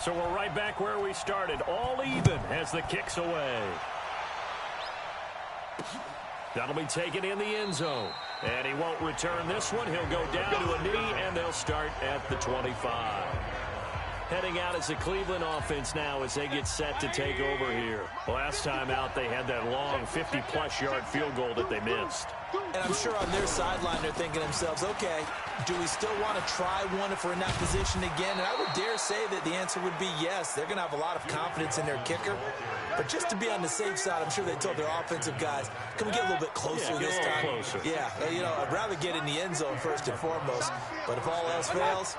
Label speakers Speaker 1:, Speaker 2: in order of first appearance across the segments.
Speaker 1: So we're right back where we started, all even as the kick's away. That'll be taken in the end zone. And he won't return this one. He'll go down to a knee, and they'll start at the 25. Heading out as the Cleveland offense now as they get set to take over here. Last time out, they had that long 50-plus yard field goal that they missed.
Speaker 2: And I'm sure on their sideline they're thinking to themselves, okay, do we still want to try one if we're in that position again? And I would dare say that the answer would be yes. They're going to have a lot of confidence in their kicker. But just to be on the safe side, I'm sure they told their offensive guys, can we get a little bit closer this time?
Speaker 1: Closer.
Speaker 2: Yeah, you know, I'd rather get in the end zone first and foremost. But if all else fails,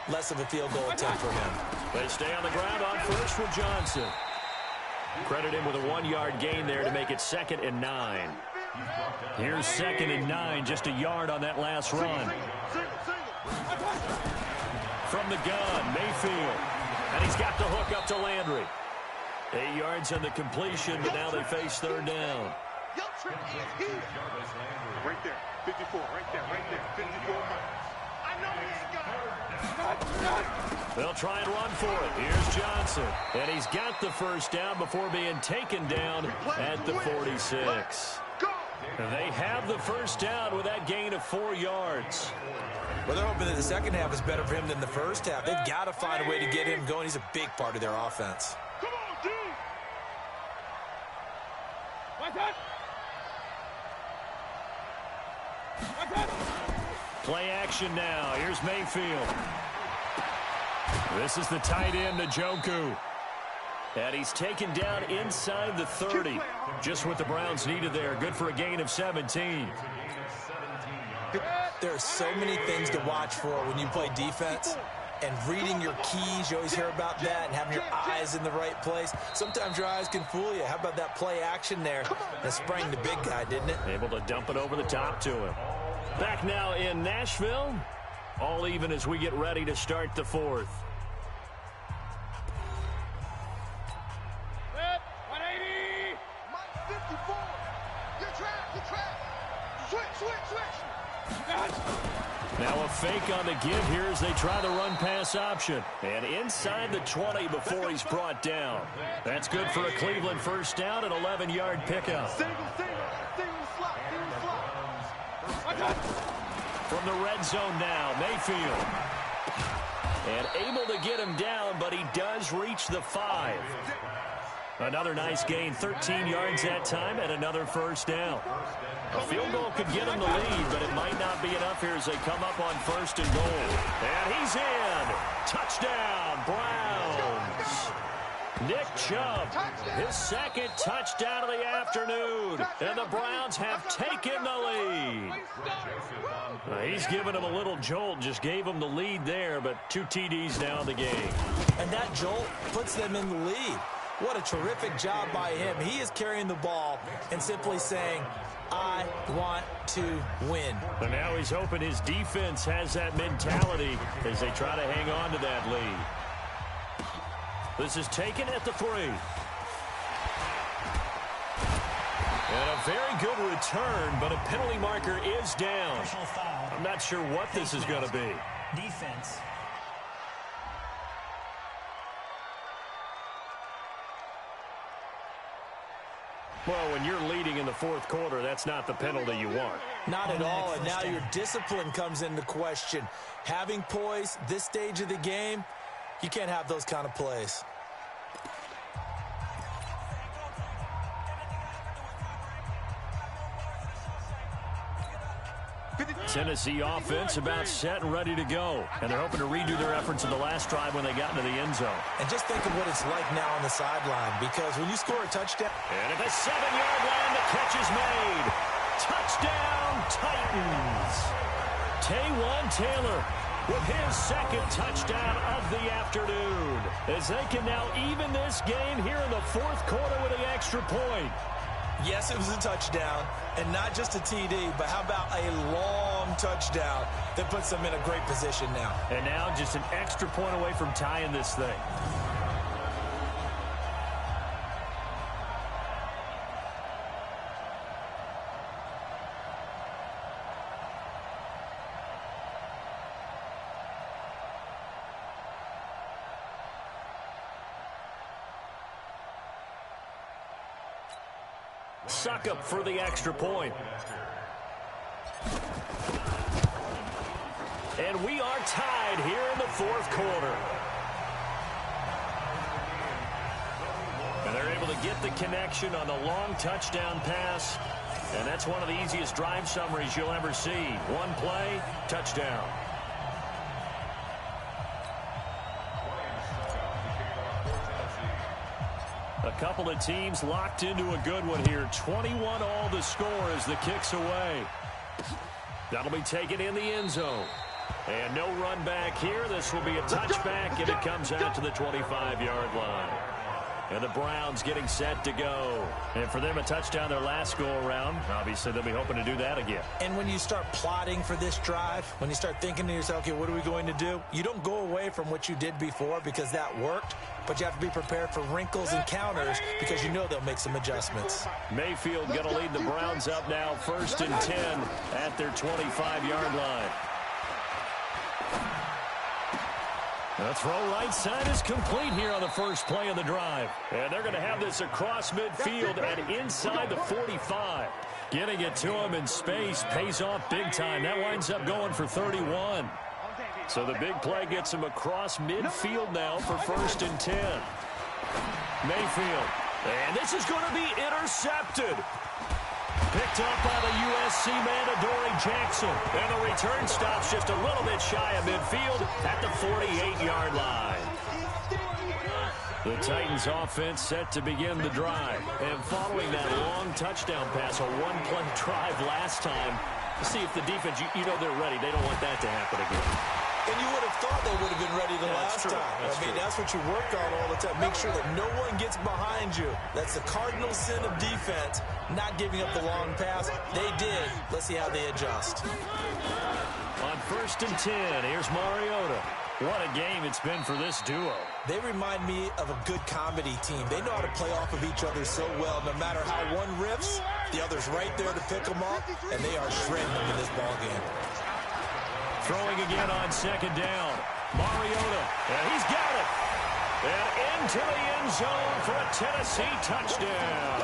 Speaker 2: less of a field goal attempt for him.
Speaker 1: They stay on the ground on first with Johnson. Credit him with a 1-yard gain there to make it 2nd and 9. Here's 2nd and 9, just a yard on that last run. From the gun, Mayfield. And he's got the hook up to Landry. 8 yards on the completion, but now they face 3rd down.
Speaker 3: Right there, 54, right there, 54 miles. I know this guy.
Speaker 1: They'll try and run for it. Here's Johnson. And he's got the first down before being taken down at the 46. And they have the first down with that gain of 4 yards.
Speaker 2: Well, they're hoping that the second half is better for him than the first half. They've got to find a way to get him going. He's a big part of their offense.
Speaker 3: Come on, dude.
Speaker 1: Play action now. Here's Mayfield. This is the tight end, Njoku. And he's taken down inside the 30. Just what the Browns needed there. Good for a gain of 17.
Speaker 2: There are so many things to watch for when you play defense. And reading your keys, you always hear about that, and having your eyes in the right place. Sometimes your eyes can fool you. How about that play action there? That sprang the big guy, didn't it?
Speaker 1: Able to dump it over the top to him. Back now in Nashville. All even as we get ready to start the 4th. Now a fake on the give here as they try the run-pass option. And inside the 20 before he's brought down. That's good for a Cleveland first down, an 11-yard pickup. From the red zone now, Mayfield. And able to get him down, but he does reach the 5. Another nice gain, 13 yards that time, and another first down. A field goal could get him the lead, but it might not be enough here as they come up on 1st and goal. And he's in. Touchdown, Browns. Nick Chubb, his 2nd touchdown of the afternoon. And the Browns have taken the lead. He's given him a little jolt, just gave him the lead there, but 2 TDs now in the game.
Speaker 2: And that jolt puts them in the lead. What a terrific job by him. He is carrying the ball and simply saying, I want to win.
Speaker 1: And now he's hoping his defense has that mentality as they try to hang on to that lead. This is taken at the 3. And a very good return, but a penalty marker is down. I'm not sure what this is going to be.
Speaker 4: Defense.
Speaker 1: Well, when you're leading in the 4th quarter, that's not the penalty you want.
Speaker 2: Not at all, and now your discipline comes into question. Having poise this stage of the game, you can't have those kind of plays.
Speaker 1: Tennessee offense about set and ready to go. And they're hoping to redo their efforts in the last drive when they got into the end zone.
Speaker 2: And just think of what it's like now on the sideline, because when you score a touchdown.
Speaker 1: And at the 7-yard line, the catch is made. Touchdown, Titans. Taywan Taylor with his 2nd touchdown of the afternoon. As they can now even this game here in the 4th quarter with an extra point.
Speaker 2: Yes, it was a touchdown, and not just a TD, but how about a long touchdown that puts them in a great position now.
Speaker 1: And now just an extra point away from tying this thing. Suckup for the extra point. And we are tied here in the fourth quarter. And they're able to get the connection on the long touchdown pass. And that's one of the easiest drive summaries you'll ever see. One play, touchdown. A couple of teams locked into a good one here. 21 all to score as the kick's away. That'll be taken in the end zone. And no run back here. This will be a touchback, and it comes out to the 25-yard line. And the Browns getting set to go. And for them, a touchdown their last go-around. Obviously, they'll be hoping to do that again.
Speaker 2: And when you start plotting for this drive, when you start thinking to yourself, okay, what are we going to do? You don't go away from what you did before because that worked, but you have to be prepared for wrinkles and counters because you know they'll make some adjustments.
Speaker 1: Mayfield going to lead the Browns up now, 1st and 10 at their 25-yard line. The throw right side is complete here on the first play of the drive. And they're going to have this across midfield and inside the 45. Getting it to him in space pays off big time. That winds up going for 31. So the big play gets him across midfield now for 1st and 10. Mayfield. And this is going to be intercepted. Picked up by the USC man, Adoree Jackson. And the return stops just a little bit shy of midfield at the 48-yard line. The Titans offense set to begin the drive. And following that long touchdown pass, a one-play drive last time, to see if the defense, you know they're ready. They don't want that to happen again.
Speaker 2: And you would have thought they would have been ready the last time. That's what you work on all the time. Make sure that no one gets behind you. That's the cardinal sin of defense, not giving up the long pass. They did. Let's see how they adjust.
Speaker 1: On 1st and 10, here's Mariota. What a game it's been for this duo.
Speaker 2: They remind me of a good comedy team. They know how to play off of each other so well. No matter how one riffs, the other's right there to pick them up, and they are shredding them in this ballgame.
Speaker 1: Throwing again on 2nd down. Mariota, and he's got it. And into the end zone for a Tennessee touchdown.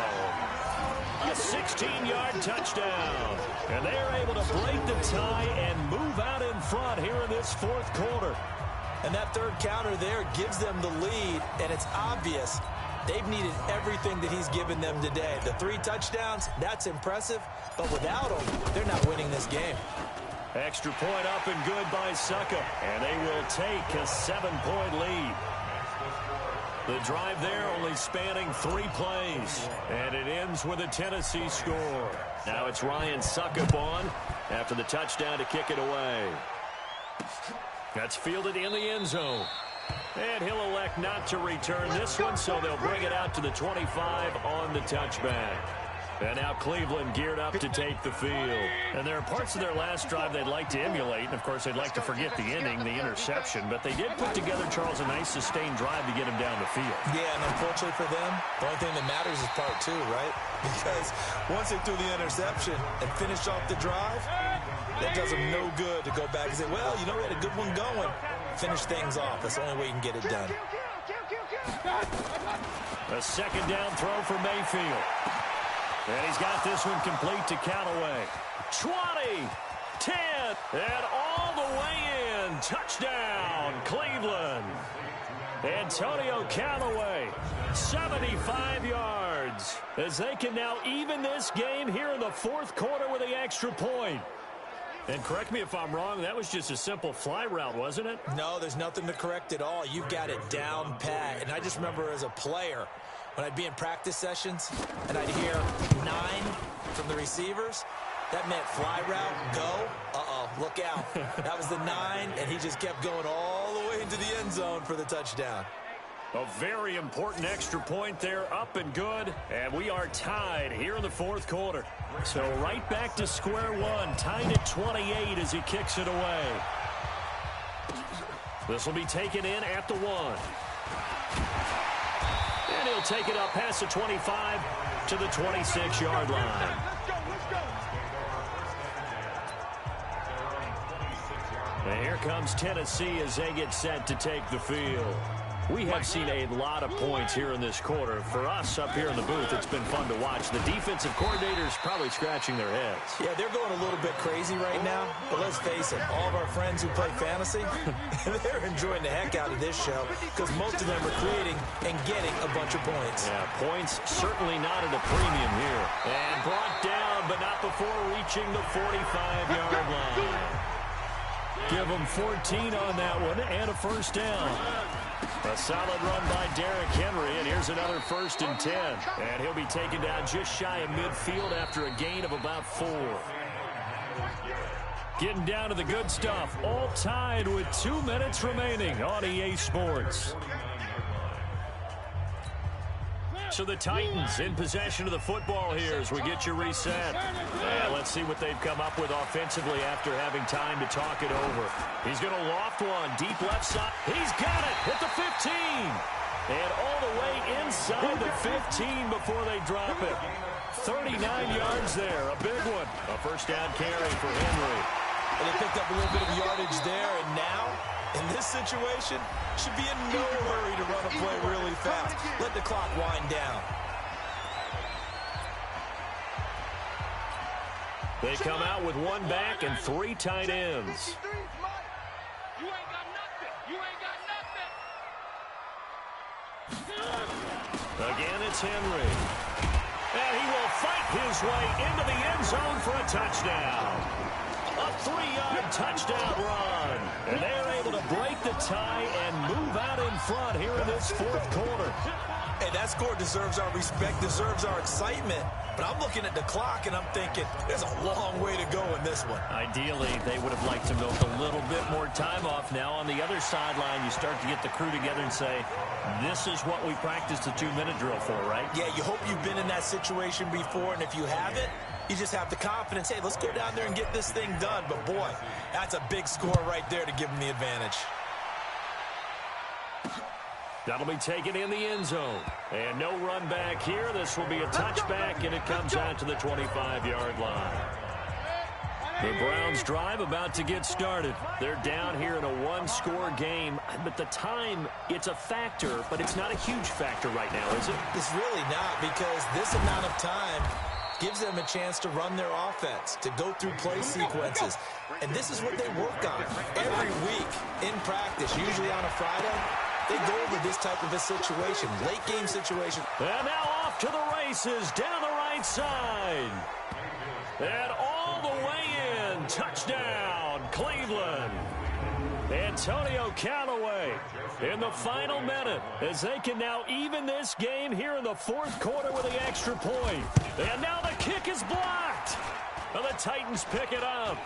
Speaker 1: A 16-yard touchdown. And they are able to break the tie and move out in front here in this fourth quarter.
Speaker 2: And that third counter there gives them the lead, and it's obvious they've needed everything that he's given them today. The 3 touchdowns, that's impressive, but without him, they're not winning this game.
Speaker 1: Extra point up and good by Suckup. And they will take a 7-point lead. The drive there only spanning 3 plays. And it ends with a Tennessee score. Now it's Ryan Suckup on after the touchdown to kick it away. That's fielded in the end zone. And he'll elect not to return this one, so they'll bring it out to the 25 on the touchback. And now Cleveland geared up to take the field. And there are parts of their last drive they'd like to emulate. And, of course, they'd like to forget the ending, the interception. But they did put together, Charles, a nice sustained drive to get him down the field.
Speaker 2: Yeah, and unfortunately for them, the only thing that matters is part 2, right? Because once they threw the interception and finished off the drive, that does them no good to go back and say, well, you know, we had a good one going. Finish things off. That's the only way you can get it done.
Speaker 1: A 2nd down throw for Mayfield. And he's got this one complete to Callaway. 20, 10, and all the way in. Touchdown, Cleveland. Antonio Callaway, 75 yards. As they can now even this game here in the fourth quarter with the extra point. And correct me if I'm wrong, that was just a simple fly route, wasn't it?
Speaker 2: No, there's nothing to correct at all. You've got it down pat. And I just remember as a player, when I'd be in practice sessions and I'd hear 9 from the receivers, that meant fly route, go. Uh-oh, look out. That was the 9, and he just kept going all the way into the end zone for the touchdown.
Speaker 1: A very important extra point there, up and good. And we are tied here in the fourth quarter. So right back to square one, tied at 28 as he kicks it away. This will be taken in at the 1. And he'll take it up past the 25 to the 26-yard line. And here comes Tennessee as they get set to take the field. We have seen a lot of points here in this quarter. For us up here in the booth, it's been fun to watch. The defensive coordinators probably scratching their heads.
Speaker 2: Yeah, they're going a little bit crazy right now. But let's face it, all of our friends who play fantasy, they're enjoying the heck out of this show because most of them are creating and getting a bunch of points.
Speaker 1: Yeah, points certainly not at a premium here. And brought down, but not before reaching the 45-yard line. Give them 14 on that one and a first down. A solid run by Derrick Henry, and here's another 1st and 10. And he'll be taken down just shy of midfield after a gain of about 4. Getting down to the good stuff, all tied with 2 minutes remaining on EA Sports. So the Titans in possession of the football here as we get you reset. And let's see what they've come up with offensively after having time to talk it over. He's going to loft one deep left side. He's got it at the 15. And all the way inside the 15 before they drop it. 39 yards there, a big one. A first down carry for Henry.
Speaker 2: And they picked up a little bit of yardage there, and now, in this situation, should be in no hurry to run a play really fast. Let the clock wind down.
Speaker 1: They come out with 1 back and 3 tight ends.
Speaker 3: You ain't got nothing. You ain't got nothing.
Speaker 1: Again, it's Henry. And he will fight his way into the end zone for a touchdown. A 3-yard touchdown run. And they're able to break the tie and move out in front here in this 4th quarter.
Speaker 2: Hey, that score deserves our respect, deserves our excitement. But I'm looking at the clock, and I'm thinking there's a long way to go in this one.
Speaker 1: Ideally, they would have liked to milk a little bit more time off. Now, on the other sideline, you start to get the crew together and say, this is what we practiced the 2-minute drill for, right?
Speaker 2: Yeah, you hope you've been in that situation before, and if you haven't, you just have the confidence, hey, let's go down there and get this thing done. But, boy, that's a big score right there to give them the advantage.
Speaker 1: That'll be taken in the end zone. And no run back here. This will be a touchback, and it comes out to the 25-yard line. The Browns drive about to get started. They're down here in a 1-score game. But the time, it's a factor, but it's not a huge factor right now, is it?
Speaker 2: It's really not, because this amount of time gives them a chance to run their offense, to go through play sequences. And this is what they work on every week in practice, usually on a Friday. They go over this type of a situation, late game situation.
Speaker 1: And now off to the races down the right side. And all the way in. Touchdown, Cleveland. Antonio Callaway in the final minute as they can now even this game here in the 4th quarter with the extra point. And now the kick is blocked. And the Titans pick it up.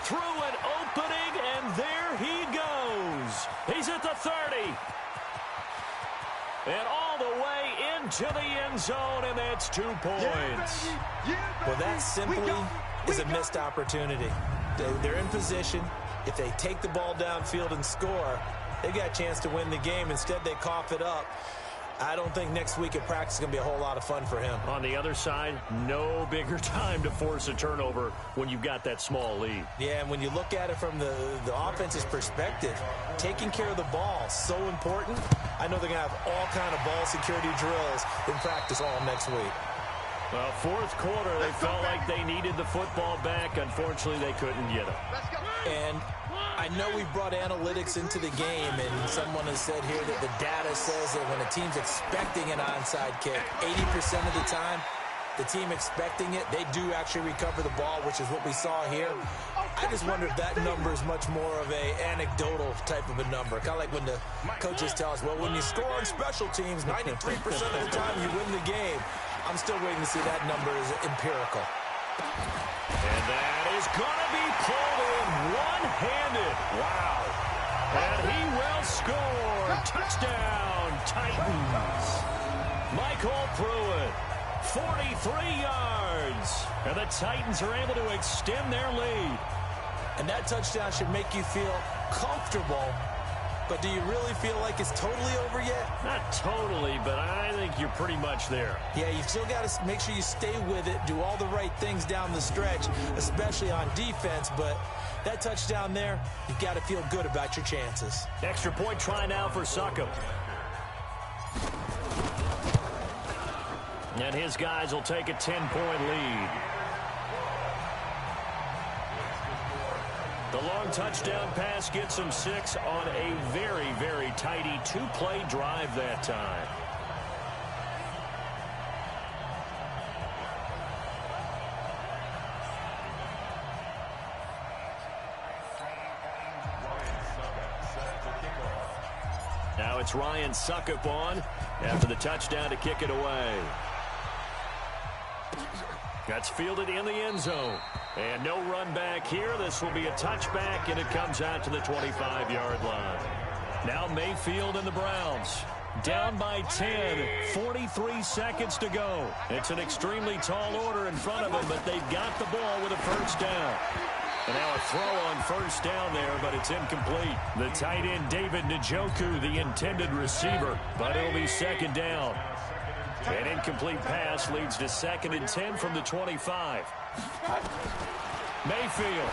Speaker 1: Through an opening, and there he goes. He's at the 30. And all the way into the end zone, and that's 2 points.
Speaker 2: Well, that simply is a missed opportunity. They're in position. If they take the ball downfield and score, they got a chance to win the game. Instead, they cough it up. I don't think next week at practice is going to be a whole lot of fun for him.
Speaker 1: On the other side, no bigger time to force a turnover when you've got that small lead.
Speaker 2: Yeah, and when you look at it from the offense's perspective, taking care of the ball, so important. I know they're going to have all kind of ball security drills in practice all next week.
Speaker 1: Well, 4th quarter, they felt like they needed the football back. Unfortunately, they couldn't get it.
Speaker 2: And I know we've brought analytics into the game, and someone has said here that the data says that when a team's expecting an onside kick, 80% of the time, the team expecting it, they do actually recover the ball, which is what we saw here. I just wonder if that number is much more of a anecdotal type of a number. Kind of like when the coaches tell us, well, when you score on special teams, 93% of the time you win the game. I'm still waiting to see that number is empirical.
Speaker 1: And that is going to be pulled in one-handed. Wow. And he will score. Touchdown, Titans. Michael Pruitt, 43 yards. And the Titans are able to extend their lead.
Speaker 2: And that touchdown should make you feel comfortable. But do you really feel like it's totally over yet?
Speaker 1: Not totally, but I think you're pretty much there.
Speaker 2: Yeah, you still got to make sure you stay with it, do all the right things down the stretch, especially on defense. But That touchdown there, you've got to feel good about your chances.
Speaker 1: Extra point try now for Succop. And his guys will take a 10-point lead. The long touchdown pass gets them 6 on a very, very tidy 2-play drive that time. Now it's Ryan Succop on after the touchdown to kick it away. That's fielded in the end zone. And no run back here. This will be a touchback, and it comes out to the 25-yard line. Now Mayfield and the Browns. Down by 10, 43 seconds to go. It's an extremely tall order in front of them, but they've got the ball with a first down. And now a throw on first down there, but it's incomplete. The tight end, David Njoku, the intended receiver, but it'll be second down. An incomplete pass leads to 2nd and 10 from the 25. Mayfield.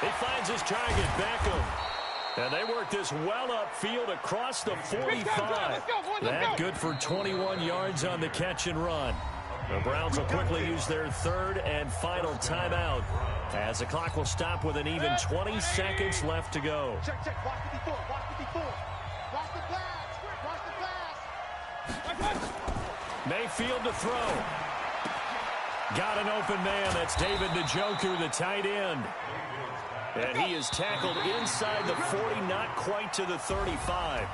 Speaker 1: He finds his target, Beckham. And they work this well upfield across the 45. That good for 21 yards on the catch and run. The Browns will quickly use their 3rd and final timeout as the clock will stop with an even 20 seconds left to go.
Speaker 3: Check. Watch 54. Watch the pass.
Speaker 1: Mayfield to throw. Got an open man. That's David Njoku, the tight end. And he is tackled inside the 40, not quite to the 35.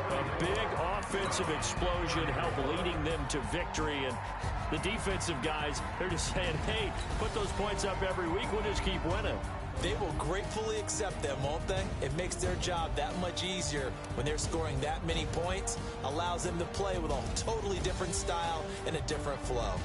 Speaker 1: A big offensive explosion helped leading them to victory. And the defensive guys, they're just saying, hey, put those points up every week. We'll just keep winning.
Speaker 2: They will gratefully accept them, won't they? It makes their job that much easier when they're scoring that many points. Allows them to play with a totally different style and a different flow.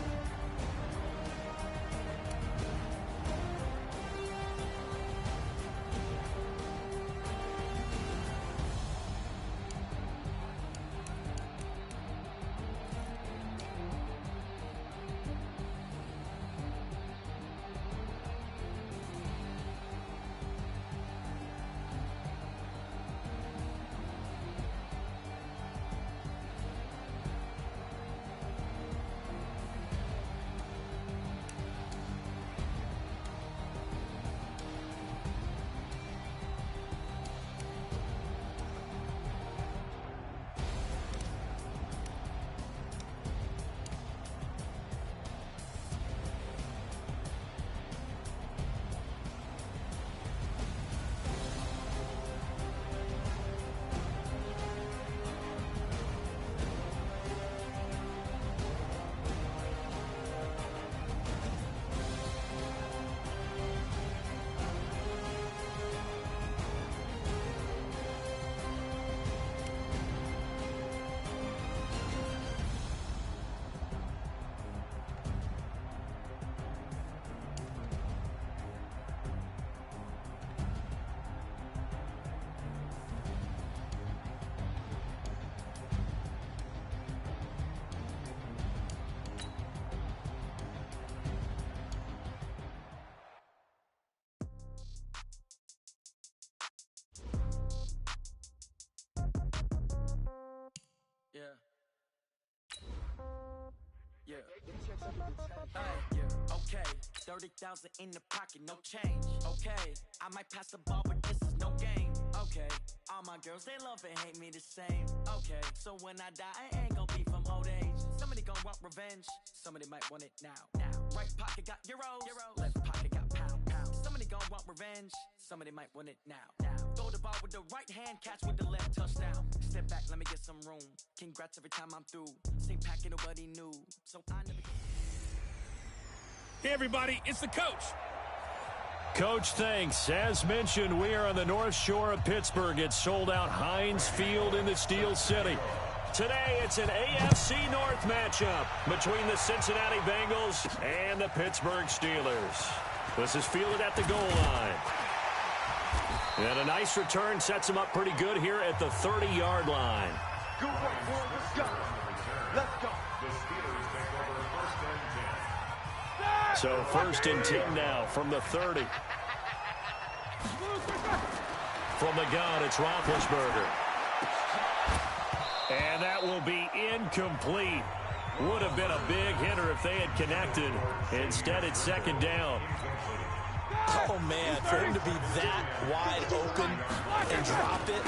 Speaker 4: Okay, 30,000 in the pocket, no change. Okay, I might pass the ball, but this is no game. Okay, all my girls, they love and hate me the same. Okay, so when I die, I ain't gonna be from old age. Somebody gon' want revenge, somebody might want it now. Right pocket got euros, left pocket got pounds. Somebody gon' want revenge, somebody might want it now. Throw the ball with the right hand, catch with the left, touchdown. Step back, let me get some room. Congrats every time I'm through. Same packet, nobody knew, so I never.
Speaker 5: Hey, everybody, it's the coach.
Speaker 1: Coach, thanks. As mentioned, we are on the North Shore of Pittsburgh. It's sold out Heinz Field in the Steel City. Today, it's an AFC North matchup between the Cincinnati Bengals and the Pittsburgh Steelers. This is fielded at the goal line. And a nice return sets him up pretty good here at the 30-yard line.
Speaker 3: Good work, boy. Let's go. Let's go.
Speaker 1: So 1st and 10 now from the 30. From the gun, it's Roethlisberger. And that will be incomplete. Would have been a big hitter if they had connected. Instead, it's 2nd down.
Speaker 2: Oh, man, for him to be that wide open and drop it.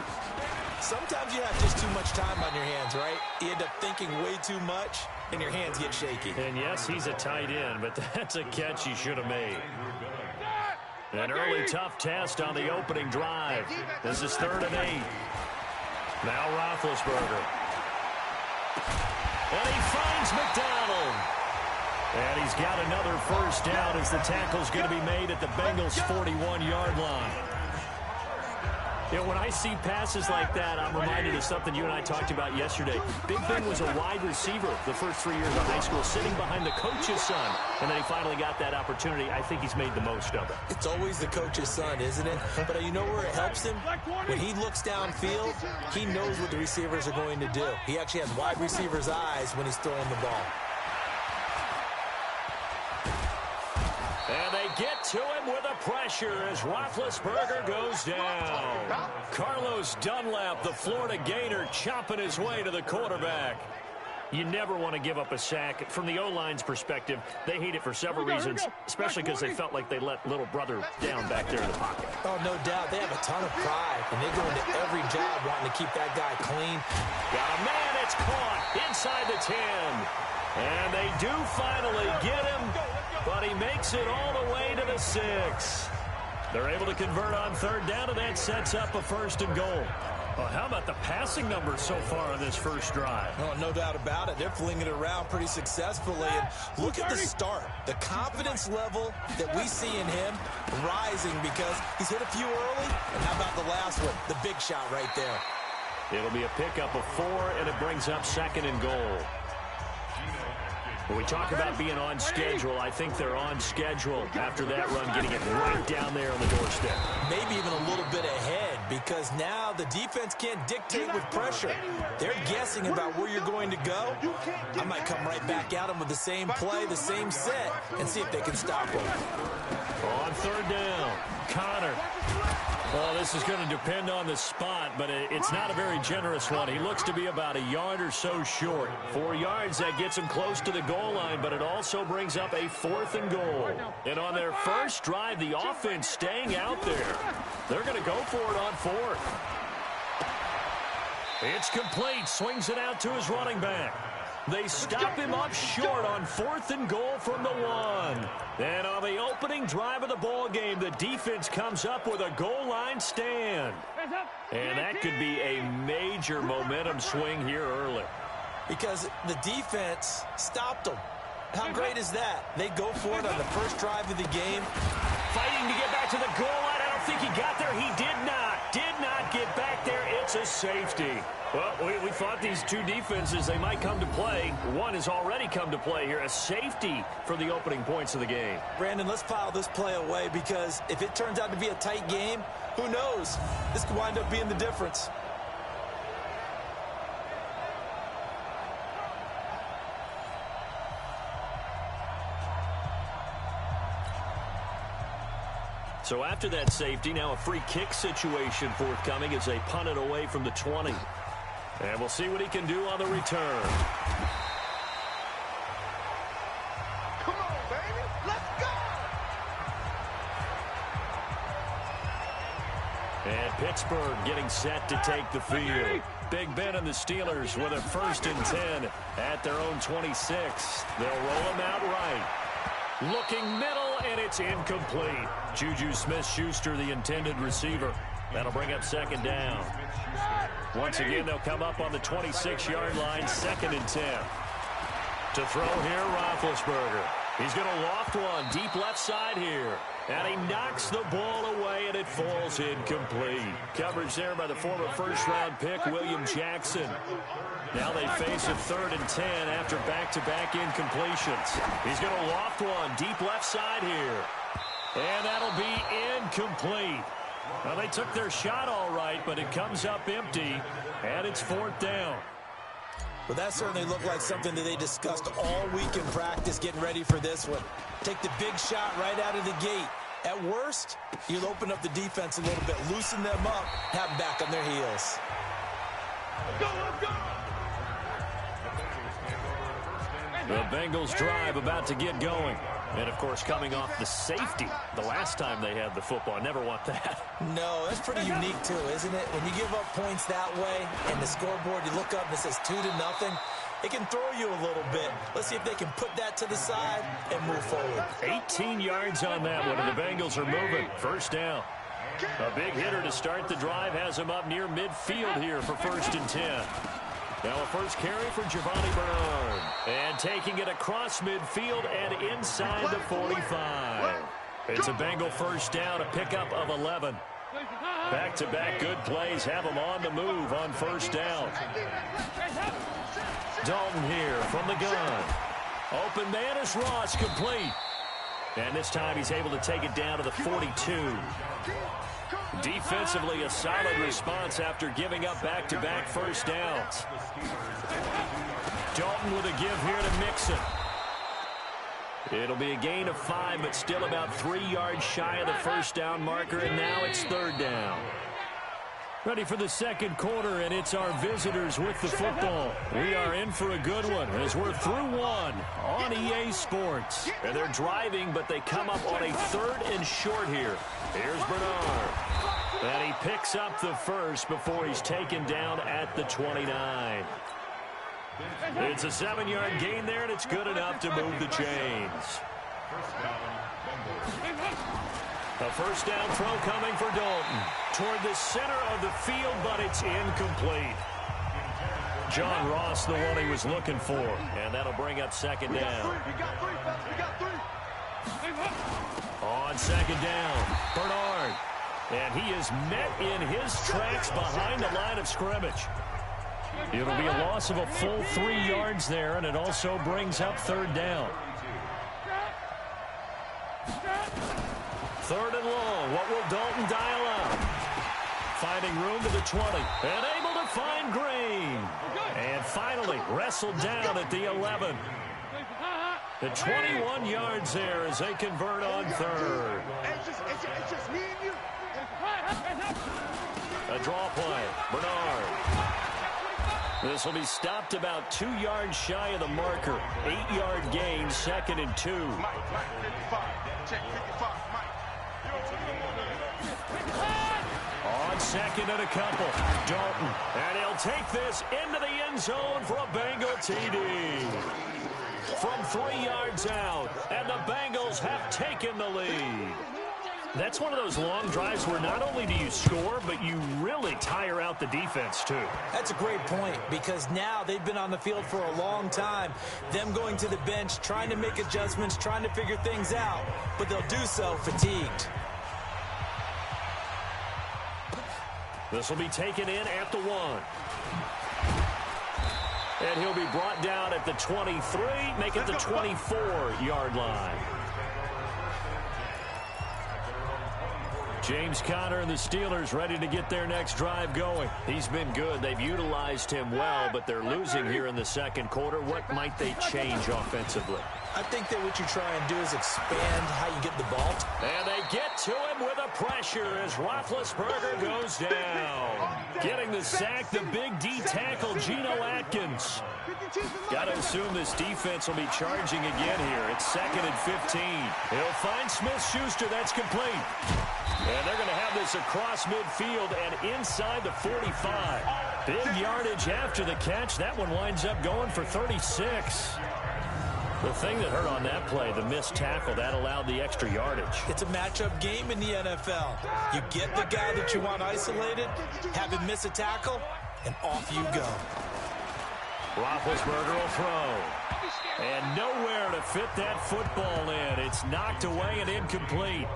Speaker 2: Sometimes you have just too much time on your hands, right? You end up thinking way too much, and your hands get shaky.
Speaker 1: And yes, he's a tight end, but that's a catch he should have made. An early tough test on the opening drive. This is 3rd and 8. Now Roethlisberger. And he finds McDonald. And he's got another 1st down as the tackle's going to be made at the Bengals' 41-yard line. You know, when I see passes like that, I'm reminded of something you and I talked about yesterday. Big Ben was a wide receiver the first 3 years of high school, sitting behind the coach's son. And then he finally got that opportunity. I think he's made the most of it.
Speaker 2: It's always the coach's son, isn't it? But you know where it helps him? When he looks downfield, he knows what the receivers are going to do. He actually has wide receiver's eyes when he's throwing the ball.
Speaker 1: And they get to him with a pressure as Roethlisberger goes down. Carlos Dunlap, the Florida Gator, chopping his way to the quarterback. You never want to give up a sack. From the O-line's perspective, they hate it for several reasons, especially because they felt like they let little brother down back there in the pocket.
Speaker 2: Oh, no doubt. They have a ton of pride, and they go into every job wanting to keep that guy clean.
Speaker 1: Got a man, it's caught inside the 10. And they do finally get him, but he makes it all the way to the 6. They're able to convert on 3rd down, and that sets up a 1st and goal. Well, how about the passing numbers so far on this first drive?
Speaker 2: Oh, no doubt about it. They're flinging it around pretty successfully. And look at the start. The confidence level that we see in him rising because he's hit a few early. And how about the last one? The big shot right there.
Speaker 1: It'll be a pickup of 4, and it brings up 2nd and goal. When we talk about being on schedule, I think they're on schedule after that run, getting it right down there on the doorstep.
Speaker 2: Maybe even a little bit ahead because now the defense can't dictate with pressure. They're guessing about where you're going to go. I might come right back at them with the same play, the same set, and see if they can stop them.
Speaker 1: On 3rd down, Connor. Well, this is going to depend on the spot, but it's not a very generous one. He looks to be about a yard or so short. 4 yards, that gets him close to the goal line, but it also brings up a 4th and goal. And on their first drive, the offense staying out there. They're going to go for it on 4th. It's complete. Swings it out to his running back. They stop him up short on 4th and goal from the 1. And on the opening drive of the ball game, the defense comes up with a goal line stand. And that could be a major momentum swing here early.
Speaker 2: Because the defense stopped them. How great is that? They go for it on the first drive of the game.
Speaker 1: Fighting to get back to the goal line. I don't think he got there. He did not get back there. It's a safety. Well, we thought these two defenses, they might come to play. One has already come to play here. A safety for the opening points of the game.
Speaker 2: Brandon, let's file this play away because if it turns out to be a tight game, who knows? This could wind up being the difference.
Speaker 1: So after that safety, now a free kick situation forthcoming as they punt it away from the 20. And we'll see what he can do on the return.
Speaker 3: Come on, baby. Let's go.
Speaker 1: And Pittsburgh getting set to take the field. Big Ben and the Steelers with a 1st and 10 at their own 26. They'll roll him out right. Looking middle, and it's incomplete. Juju Smith-Schuster, the intended receiver. That'll bring up 2nd down. Once again, they'll come up on the 26-yard line, 2nd and 10. To throw here, Roethlisberger. He's going to loft one deep left side here. And he knocks the ball away, and it falls incomplete. Coverage there by the former first-round pick, William Jackson. Now they face a 3rd and 10 after back-to-back incompletions. He's going to loft one deep left side here. And that'll be incomplete. Well, they took their shot all right, but it comes up empty, and it's 4th down.
Speaker 2: Well, that certainly looked like something that they discussed all week in practice getting ready for this one. Take the big shot right out of the gate. At worst, you'll open up the defense a little bit, loosen them up, have them back on their heels.
Speaker 3: Let's go!
Speaker 1: The Bengals drive about to get going. And, of course, coming off the safety the last time they had the football. I never want that.
Speaker 2: No, that's pretty unique, too, isn't it? When you give up points that way and the scoreboard, you look up and it says 2-0, it can throw you a little bit. Let's see if they can put that to the side and move forward.
Speaker 1: 18 yards on that one, and the Bengals are moving. First down. A big hitter to start the drive has him up near midfield here for 1st and 10. Now a first carry for Giovanni Bernard. And taking it across midfield and inside the 45. It's a Bengal first down, a pickup of 11. Back-to-back good plays have them on the move on first down. Dalton here from the gun. Open man is Ross, complete. And this time he's able to take it down to the 42. Defensively, a solid response after giving up back-to-back first downs. Dalton with a give here to Mixon. It'll be a gain of 5, but still about 3 yards shy of the first down marker, and now it's 3rd down. Ready for the second quarter, and it's our visitors with the football. We are in for a good one as we're through one on EA Sports. And they're driving, but they come up on a 3rd and short here. Here's Bernard. And he picks up the first before he's taken down at the 29. It's a 7-yard gain there, and it's good enough to move the chains. A first down throw coming for Dalton. Toward the center of the field, but it's incomplete. John Ross, the one he was looking for. And that'll bring up 2nd down. On 2nd down, Bernard. And he is met in his tracks behind the line of scrimmage. It'll be a loss of a full 3 yards there, and it also brings up 3rd down. 3rd and long. What will Dalton dial up? Finding room to the 20. And able to find Green. And finally wrestled down at the 11. The 21 yards there as they convert on 3rd.
Speaker 3: It's just me and you.
Speaker 1: A draw play. Bernard. This will be stopped about 2 yards shy of the marker. 8-yard gain, 2nd and 2.
Speaker 3: Mike, 55. Check 55, Mike.
Speaker 1: On 2nd and a couple, Dalton. And he'll take this into the end zone for a Bengal TD. From 3 yards out, and the Bengals have taken the lead. That's one of those long drives where not only do you score, but you really tire out the defense, too.
Speaker 2: That's a great point, because now they've been on the field for a long time. Them going to the bench, trying to make adjustments, trying to figure things out, but they'll do so fatigued.
Speaker 1: This will be taken in at the 1. And he'll be brought down at the 23, make it the 24-yard line. James Conner and the Steelers ready to get their next drive going. He's been good. They've utilized him well, but they're losing here in the second quarter. What might they change offensively?
Speaker 2: I think that what you try and do is expand how you get the ball.
Speaker 1: And they get to him with a pressure as Roethlisberger goes down. Getting the sack, the big D tackle, Geno Atkins. Got to assume this defense will be charging again here. It's 2nd and 15. He'll find Smith-Schuster. That's complete. And they're going to have this across midfield and inside the 45. Big yardage after the catch. That one winds up going for 36. The thing that hurt on that play, the missed tackle, that allowed the extra yardage.
Speaker 2: It's a matchup game in the NFL. You get the guy that you want isolated, have him miss a tackle, and off you go.
Speaker 1: Roethlisberger will throw. And nowhere to fit that football in. It's knocked away and incomplete.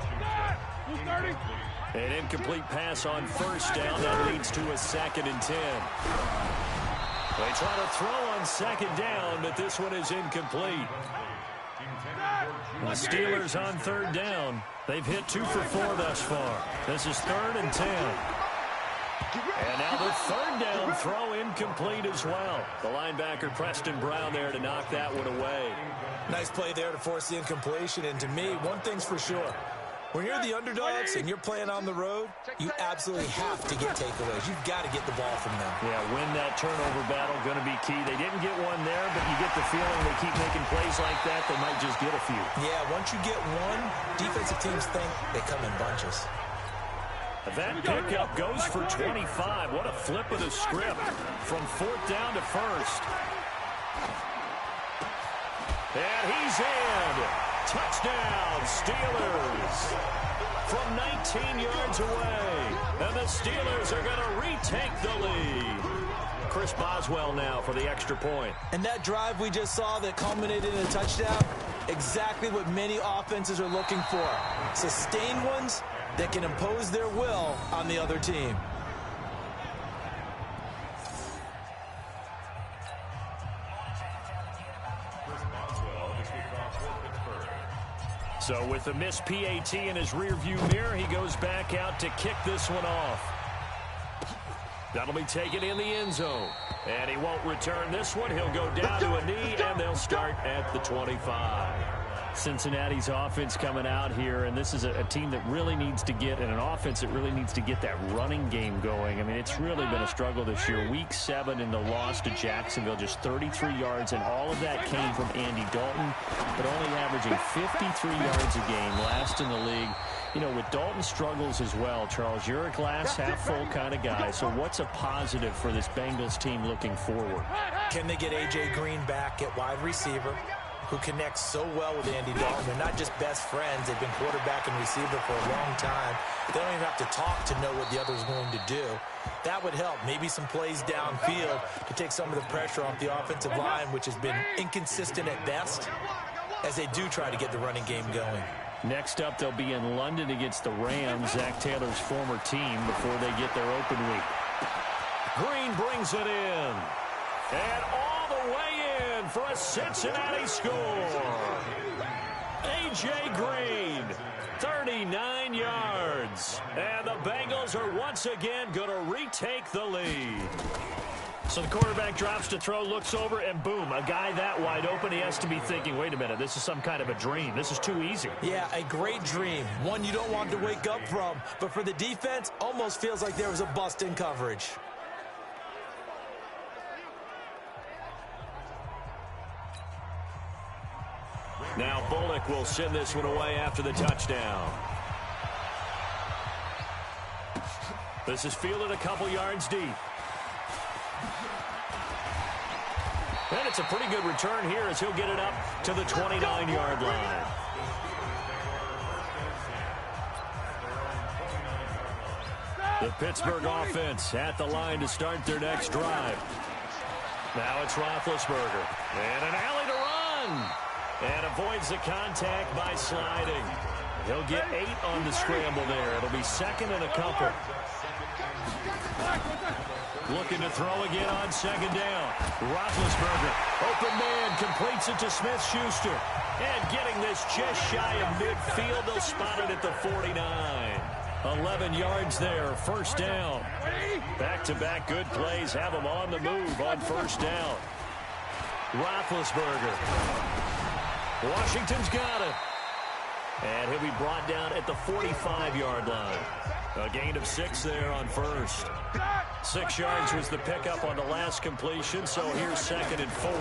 Speaker 1: An incomplete pass on first down. That leads to a 2nd and 10. They try to throw on 2nd down, but this one is incomplete. The Steelers on 3rd down. They've hit 2 for 4 thus far. This is 3rd and 10. And now the third down throw incomplete as well. The linebacker Preston Brown there to knock that one away.
Speaker 2: Nice play there to force the incompletion. And to me, one thing's for sure. When you're the underdogs and you're playing on the road, you absolutely have to get takeaways. You've got to get the ball from them.
Speaker 1: Yeah, win that turnover battle, going to be key. They didn't get one there, but you get the feeling they keep making plays like that, they might just get a few. Yeah,
Speaker 2: once you get one, defensive teams think they come in bunches.
Speaker 1: That pickup goes for 25. What a flip of the script from fourth down to first. And he's in. Touchdown, Steelers. From 19 yards away. And the Steelers are going to retake the lead. Chris Boswell now for the extra point.
Speaker 2: And that drive we just saw that culminated in a touchdown, exactly what many offenses are looking for. Sustained ones that can impose their will on the other team.
Speaker 1: So with a missed PAT in his rearview mirror, he goes back out to kick this one off. That'll be taken in the end zone. And he won't return this one. He'll go down to a knee, and they'll start at the 25. Cincinnati's offense coming out here, and this is a team that really needs to get, and an offense that really needs to get that running game going. I mean, it's really been a struggle this year. Week 7 in the loss to Jacksonville, just 33 yards, and all of that came from Andy Dalton, but only averaging 53 yards a game, last in the league. You know, with Dalton's struggles as well, Charles, you're a glass half full kind of guy, so what's a positive for this Bengals team looking forward?
Speaker 2: Can they get A.J. Green back at wide receiver, who connects so well with Andy Dalton? They're not just best friends. They've been quarterback and receiver for a long time. They don't even have to talk to know what the other's going to do. That would help. Maybe some plays downfield to take some of the pressure off the offensive line, which has been inconsistent at best, as they do try to get the running game going.
Speaker 1: Next up, they'll be in London against the Rams, Zach Taylor's former team, before they get their open week. Green brings it in. And all the way in for a Cincinnati score. A.J. Green, 39 yards. And the Bengals are once again going to retake the lead. So the quarterback drops to throw, looks over, and boom, a guy that wide open. He has to be thinking, wait a minute, this is some kind of a dream. This is too easy.
Speaker 2: Yeah, a great dream. One you don't want to wake up from. But for the defense, almost feels like there was a bust in coverage.
Speaker 1: Now Bullock will send this one away after the touchdown. This is fielded a couple yards deep. And it's a pretty good return here as he'll get it up to the 29-yard line. The Pittsburgh offense at the line to start their next drive. Now it's Roethlisberger. And an alley to run. And avoids the contact by sliding. He'll get 8 on the scramble there. It'll be second and a couple. Looking to throw again on second down. Roethlisberger, open man, completes it to Smith-Schuster. And getting this just shy of midfield, they'll spot it at the 49. 11 yards there, first down. Back-to-back good plays have them on the move on first down. Roethlisberger. Washington's got it. And he'll be brought down at the 45-yard line. A gain of 6 there on first. 6 yards was the pickup on the last completion, so here's second and 4.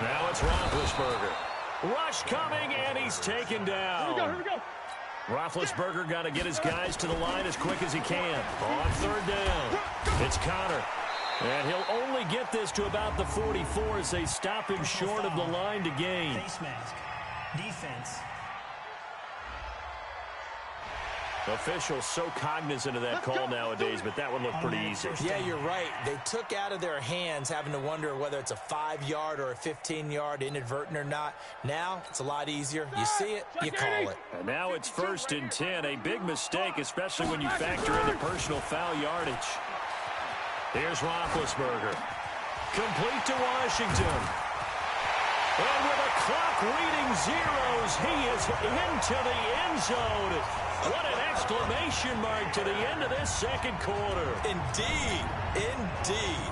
Speaker 1: Now it's Roethlisberger. Rush coming, and he's taken down.
Speaker 3: Here we go.
Speaker 1: Roethlisberger got to get his guys to the line as quick as he can. On third down, it's Connor. And he'll only get this to about the 44 as they stop him short of the line to gain.
Speaker 6: Face mask. Defense.
Speaker 1: Officials so cognizant of that call nowadays, but that one looked pretty easy.
Speaker 2: Yeah, you're right. They took out of their hands having to wonder whether it's a 5-yard or a 15-yard, inadvertent or not. Now, it's a lot easier. You see it, you call it.
Speaker 1: And now it's first and 10. A big mistake, especially when you factor in the personal foul yardage. Here's Roethlisberger. Complete to Washington. And with a clock reading zeros, he is into the end zone. What an exclamation mark to the end of this second quarter.
Speaker 2: Indeed. Indeed.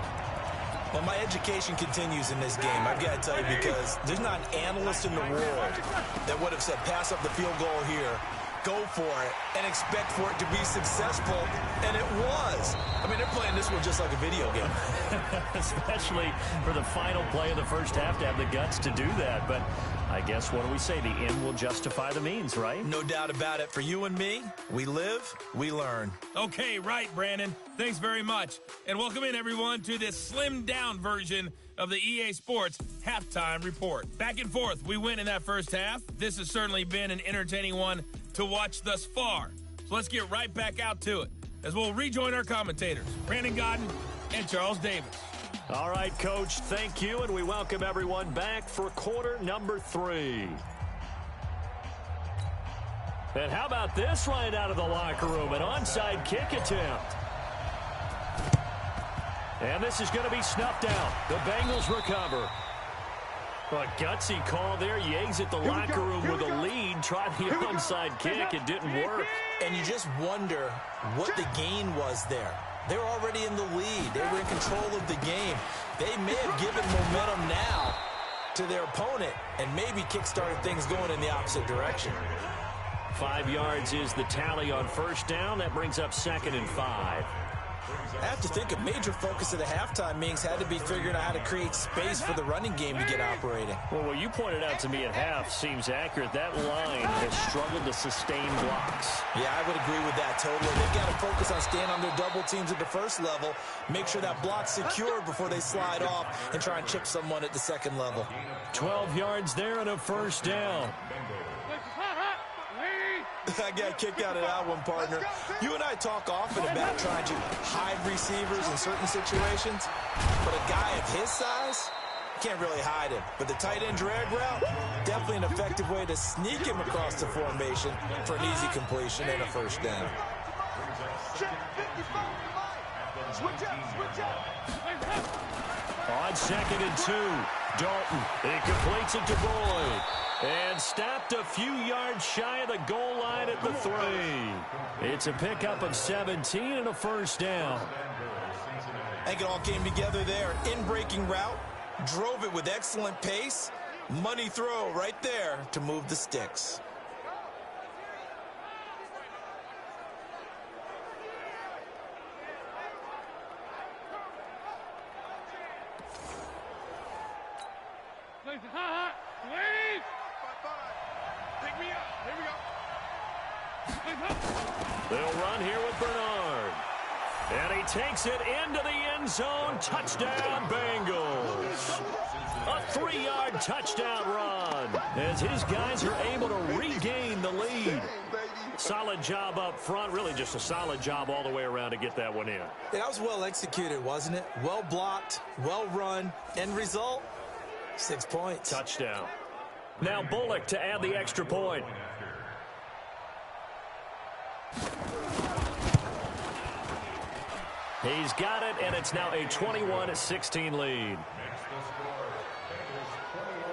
Speaker 2: Well, my education continues in this game, I've got to tell you, because there's not an analyst in the world that would have said pass up the field goal here, go for it, and expect for it to be successful, and it was. I mean, they're playing this one just like a video game.
Speaker 1: Especially for the final play of the first half to have the guts to do that. But I guess, what do we say? The end will justify the means, right?
Speaker 2: No doubt about it. For you and me, we live, we learn.
Speaker 5: Okay, right, Brandon. Thanks very much. And welcome in, everyone, to this slimmed-down version of the EA Sports Halftime Report. Back and forth, we win in that first half. This has certainly been an entertaining one to watch thus far. So let's get right back out to it as we'll rejoin our commentators, Brandon Godden and Charles Davis.
Speaker 1: All right, Coach, thank you, and we welcome everyone back for quarter number 3. And how about this right out of the locker room, an onside kick attempt. And this is going to be snuffed out. The Bengals recover. A gutsy call there. Yates at the locker room with a lead. Tried the onside kick. It didn't work.
Speaker 2: And you just wonder what the gain was there. They're already in the lead. They were in control of the game. They may have given momentum now to their opponent and maybe kick-started things going in the opposite direction.
Speaker 1: 5 yards is the tally on first down. That brings up 2nd and 5.
Speaker 2: I have to think a major focus of the halftime meetings had to be figuring out how to create space for the running game to get operating.
Speaker 1: Well, what you pointed out to me at half seems accurate. That line has struggled to sustain blocks.
Speaker 2: Yeah, I would agree with that totally. They've got to focus on staying on their double teams at the first level, make sure that block's secure before they slide off and try and chip someone at the second level.
Speaker 1: 12 yards there and a first down.
Speaker 2: I got kicked out of that one, partner. You and I talk often about trying to hide receivers in certain situations, but a guy of his size, can't really hide him. But the tight end drag route, definitely an effective way to sneak him across the formation for an easy completion and a first down.
Speaker 1: On 2nd and 2, Dalton. He completes it to Boyd. And stopped a few yards shy of the goal line at the 3. It's a pickup of 17 and a first down.
Speaker 2: I think it all came together there. In-breaking route, drove it with excellent pace. Money throw right there to move the sticks.
Speaker 1: They'll run here with Bernard. And he takes it into the end zone. Touchdown, Bengals. A 3-yard touchdown run as his guys are able to regain the lead. Solid job up front. Really just a solid job all the way around to get that one in.
Speaker 2: Yeah, that was well executed, wasn't it? Well blocked, well run. End result, 6 points.
Speaker 1: Touchdown. Now Bullock to add the extra point. He's got it, and it's now a 21-16 lead.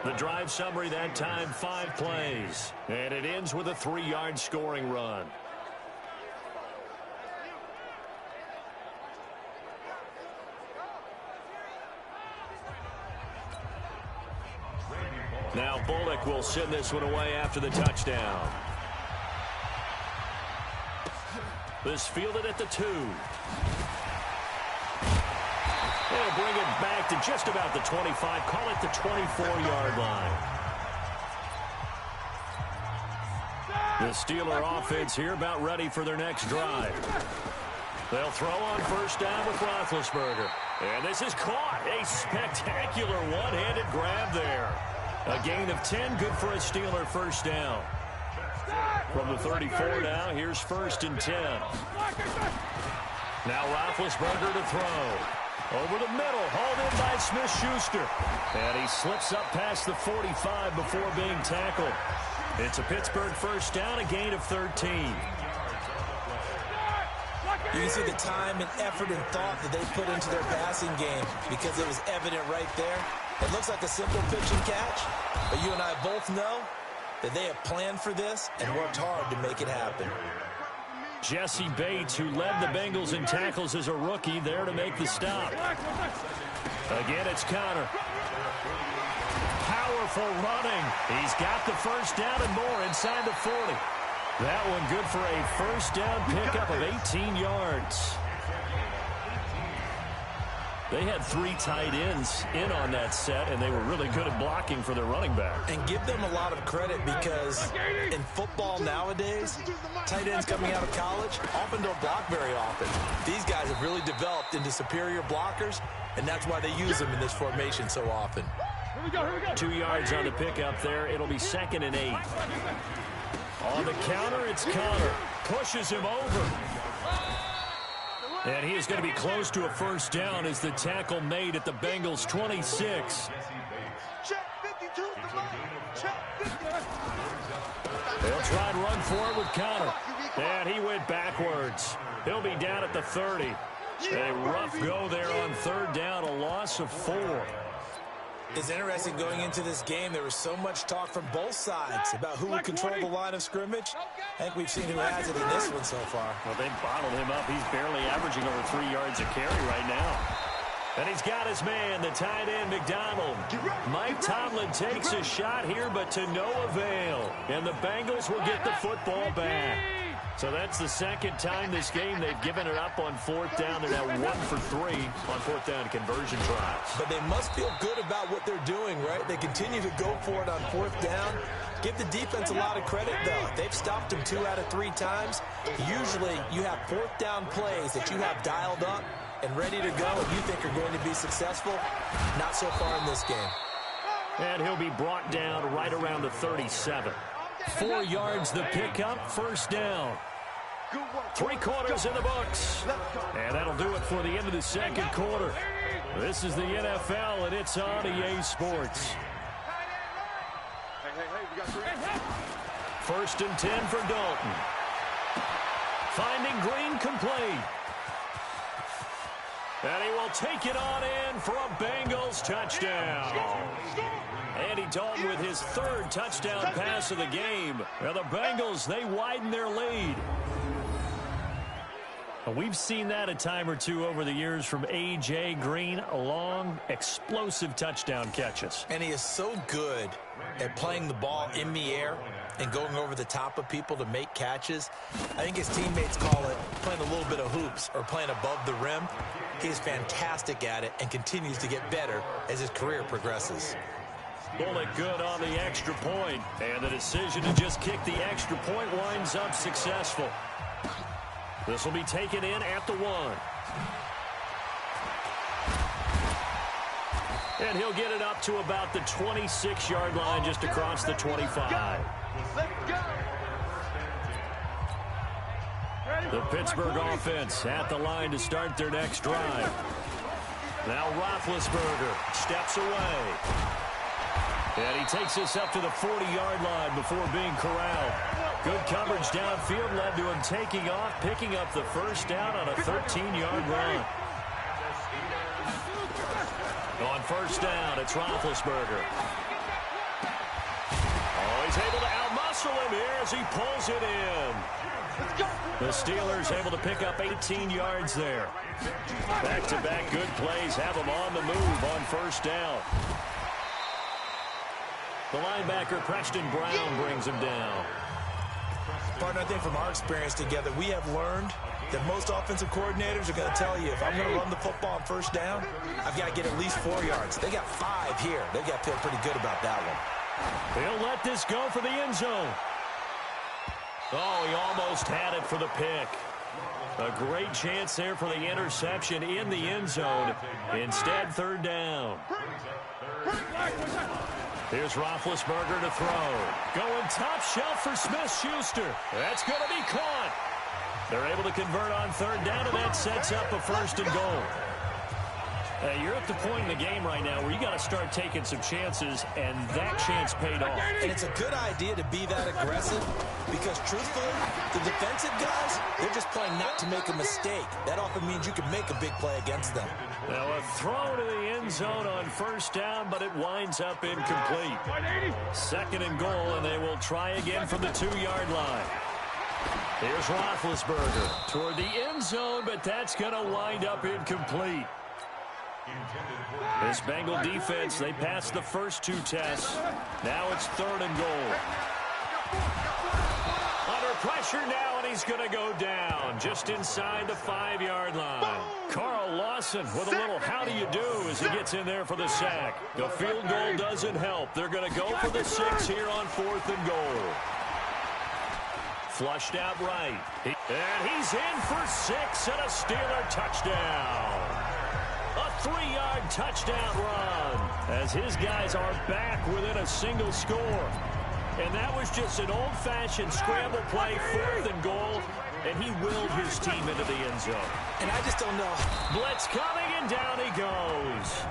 Speaker 1: The drive summary that time, 5 plays. And it ends with a 3-yard scoring run. Now Bullock will send this one away after the touchdown. This fielded at the 2. They'll bring it back to just about the 25. Call it the 24-yard line. The Steeler offense here about ready for their next drive. They'll throw on first down with Roethlisberger. And this is caught. A spectacular one-handed grab there. A gain of 10, good for a Steeler first down. From the 34 now, here's 1st and 10. Now Roethlisberger to throw. Over the middle, hauled in by Smith-Schuster. And he slips up past the 45 before being tackled. It's a Pittsburgh first down, a gain of 13.
Speaker 2: You can see the time and effort and thought that they put into their passing game because it was evident right there. It looks like a simple pitch and catch, but you and I both know that they have planned for this and worked hard to make it happen.
Speaker 1: Jesse Bates, who led the Bengals in tackles as a rookie, there to make the stop. Again, it's Connor. Powerful running. He's got the first down and more inside the 40. That one good for a first down pickup of 18 yards. They had 3 tight ends in on that set, and they were really good at blocking for their running back.
Speaker 2: And give them a lot of credit because in football nowadays, tight ends coming out of college often don't block very often. These guys have really developed into superior blockers, and that's why they use them in this formation so often.
Speaker 1: 2 yards on the pickup there. It'll be 2nd and 8. On the counter, it's Connor. Pushes him over. And he is going to be close to a first down as the tackle made at the Bengals' 26. They'll try and run for it with Connor. And he went backwards. He'll be down at the 30. A rough go there on 3rd down, a loss of 4.
Speaker 2: It's interesting going into this game. There was so much talk from both sides about who would control the line of scrimmage. I think we've seen who has it in this one so far.
Speaker 1: Well, they bottled him up. He's barely averaging over 3 yards a carry right now. And he's got his man, the tight end, McDonald. Mike Tomlin takes a shot here, but to no avail. And the Bengals will get the football back. So that's the 2nd time this game they've given it up on 4th down. They're now 1 for 3 on 4th down conversion tries.
Speaker 2: But they must feel good about what they're doing, right? They continue to go for it on 4th down. Give the defense a lot of credit, though. They've stopped them 2 out of 3 times. Usually you have 4th down plays that you have dialed up and ready to go and you think are going to be successful. Not so far in this game.
Speaker 1: And he'll be brought down right around the 37. 4 yards the pickup, first down. 3 quarters in the books. And that'll do it for the end of the 2nd quarter. This is the NFL, and it's on EA Sports. 1st and 10 for Dalton. Finding Green complete. And he will take it on in for a Bengals touchdown. Andy Dalton with his 3rd touchdown pass of the game. And the Bengals, they widen their lead. We've seen that a time or two over the years from A.J. Green, long, explosive touchdown catches.
Speaker 2: And he is so good at playing the ball in the air and going over the top of people to make catches. I think his teammates call it playing a little bit of hoops or playing above the rim. He's fantastic at it and continues to get better as his career progresses.
Speaker 1: Bullet good on the extra point, and the decision to just kick the extra point winds up successful. This will be taken in at the 1. And he'll get it up to about the 26-yard line just across the 25. The Pittsburgh offense at the line to start their next drive. Now Roethlisberger steps away. And he takes us up to the 40-yard line before being corralled. Good coverage downfield led to him taking off, picking up the first down on a 13-yard run. On first down, it's Roethlisberger. Oh, he's able to outmuscle him here as he pulls it in. The Steelers able to pick up 18 yards there. Back-to-back good plays have them on the move on first down. The linebacker, Preston Brown, brings him down.
Speaker 2: Partner, I think from our experience together, we have learned that most offensive coordinators are going to tell you, if I'm going to run the football on first down, I've got to get at least 4 yards. They got 5 here. They've got to feel pretty good about that one.
Speaker 1: They'll let this go for the end zone. Oh, he almost had it for the pick. A great chance there for the interception in the end zone. Instead, third down. Here's Roethlisberger to throw. Going top shelf for Smith-Schuster. That's going to be caught. They're able to convert on third down, and that sets up a 1st and goal. You're at the point in the game right now where you got to start taking some chances, and that chance paid off.
Speaker 2: And it's a good idea to be that aggressive because, truthfully, the defensive guys, they're just playing not to make a mistake. That often means you can make a big play against them.
Speaker 1: Now a throw to the end zone on first down, but it winds up incomplete. 2nd and goal, and they will try again from the 2-yard line. Here's Roethlisberger toward the end zone, but that's going to wind up incomplete. This Bengal defense, they passed the first 2 tests. Now it's 3rd and goal. Under pressure now, and he's going to go down just inside the 5-yard line. Carl Lawson with a little how do you do as he gets in there for the sack. The field goal doesn't help. They're going to go for the 6 here on 4th and goal. Flushed out right. And he's in for 6 and a Steeler touchdown. A 3-yard touchdown run as his guys are back within a single score. And that was just an old-fashioned scramble play, 4th and goal, and he willed his team into the end zone.
Speaker 2: And I just don't know.
Speaker 1: Blitz coming, and down he goes.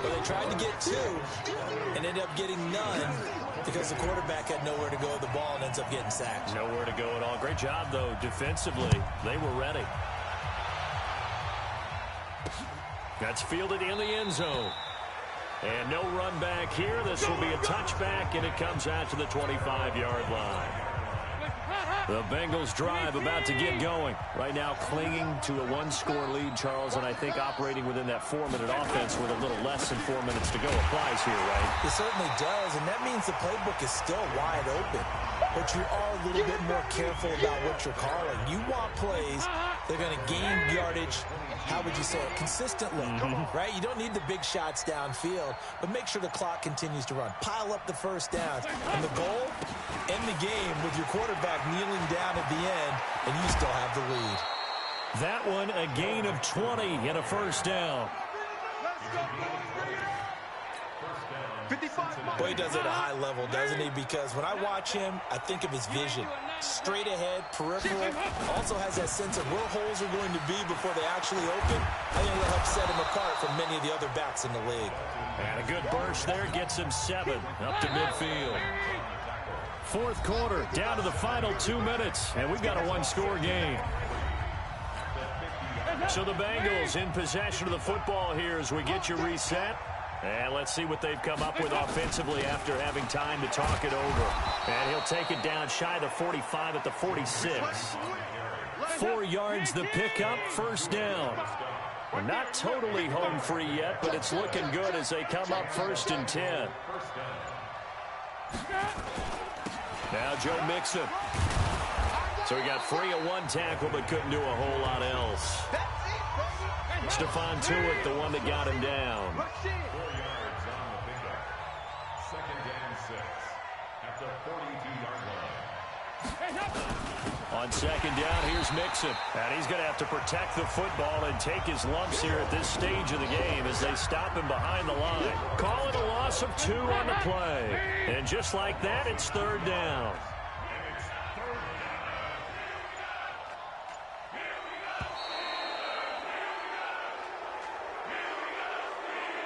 Speaker 2: Well, they tried to get 2 and ended up getting none because the quarterback had nowhere to go with the ball and ends up getting sacked.
Speaker 1: Nowhere to go at all. Great job, though, defensively. They were ready. That's fielded in the end zone. And no run back here. This will be a touchback, and it comes out to the 25-yard line. The Bengals drive about to get going. Right now clinging to a 1-score lead, Charles, and I think operating within that 4-minute offense with a little less than 4 minutes to go applies here, right?
Speaker 2: It certainly does, and that means the playbook is still wide open. But you are a little bit more careful about what you're calling. You want plays that are going to gain yardage, how would you say it, consistently, right? You don't need the big shots downfield, but make sure the clock continues to run. Pile up the first downs. And the goal, end the game with your quarterback kneeling down at the end, and you still have the lead.
Speaker 1: That one, a gain of 20 and a first down.
Speaker 2: Boy, he does it at a high level, doesn't he? Because when I watch him, I think of his vision. Straight ahead, peripheral. Also has that sense of where holes are going to be before they actually open. I think that'll help set him apart from many of the other backs in the league.
Speaker 1: And a good burst there gets him 7 up to midfield. 4th quarter, down to the final 2 minutes, and we've got a 1-score game. So the Bengals in possession of the football here as we get you reset. And let's see what they've come up with offensively after having time to talk it over. And he'll take it down shy of the 45 at the 46. 4 yards the pickup, first down. We're not totally home free yet, but it's looking good as they come up 1st and 10. Now Joe Mixon. So he got free of 1 tackle, but couldn't do a whole lot else. Stephon Tuitt, the one that got him down.
Speaker 3: 4 yards on the pickup. 2nd and 6 at the 42-yard line.
Speaker 1: On 2nd down, here's Mixon. And he's going to have to protect the football and take his lumps here at this stage of the game as they stop him behind the line. Call it a loss of 2 on the play. And just like that, it's 3rd down.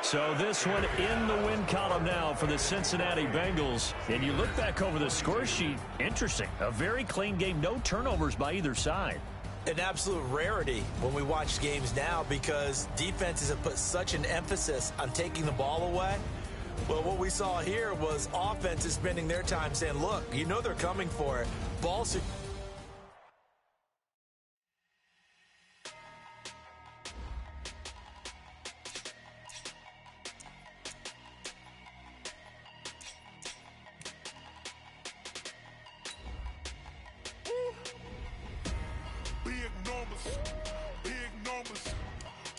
Speaker 1: So this one in the win column now for the Cincinnati Bengals. And you look back over the score sheet, interesting. A very clean game, no turnovers by either side.
Speaker 2: An absolute rarity when we watch games now because defenses have put such an emphasis on taking the ball away. Well, what we saw here was offenses spending their time saying, look, you know they're coming for it. Ball
Speaker 3: Big numbers,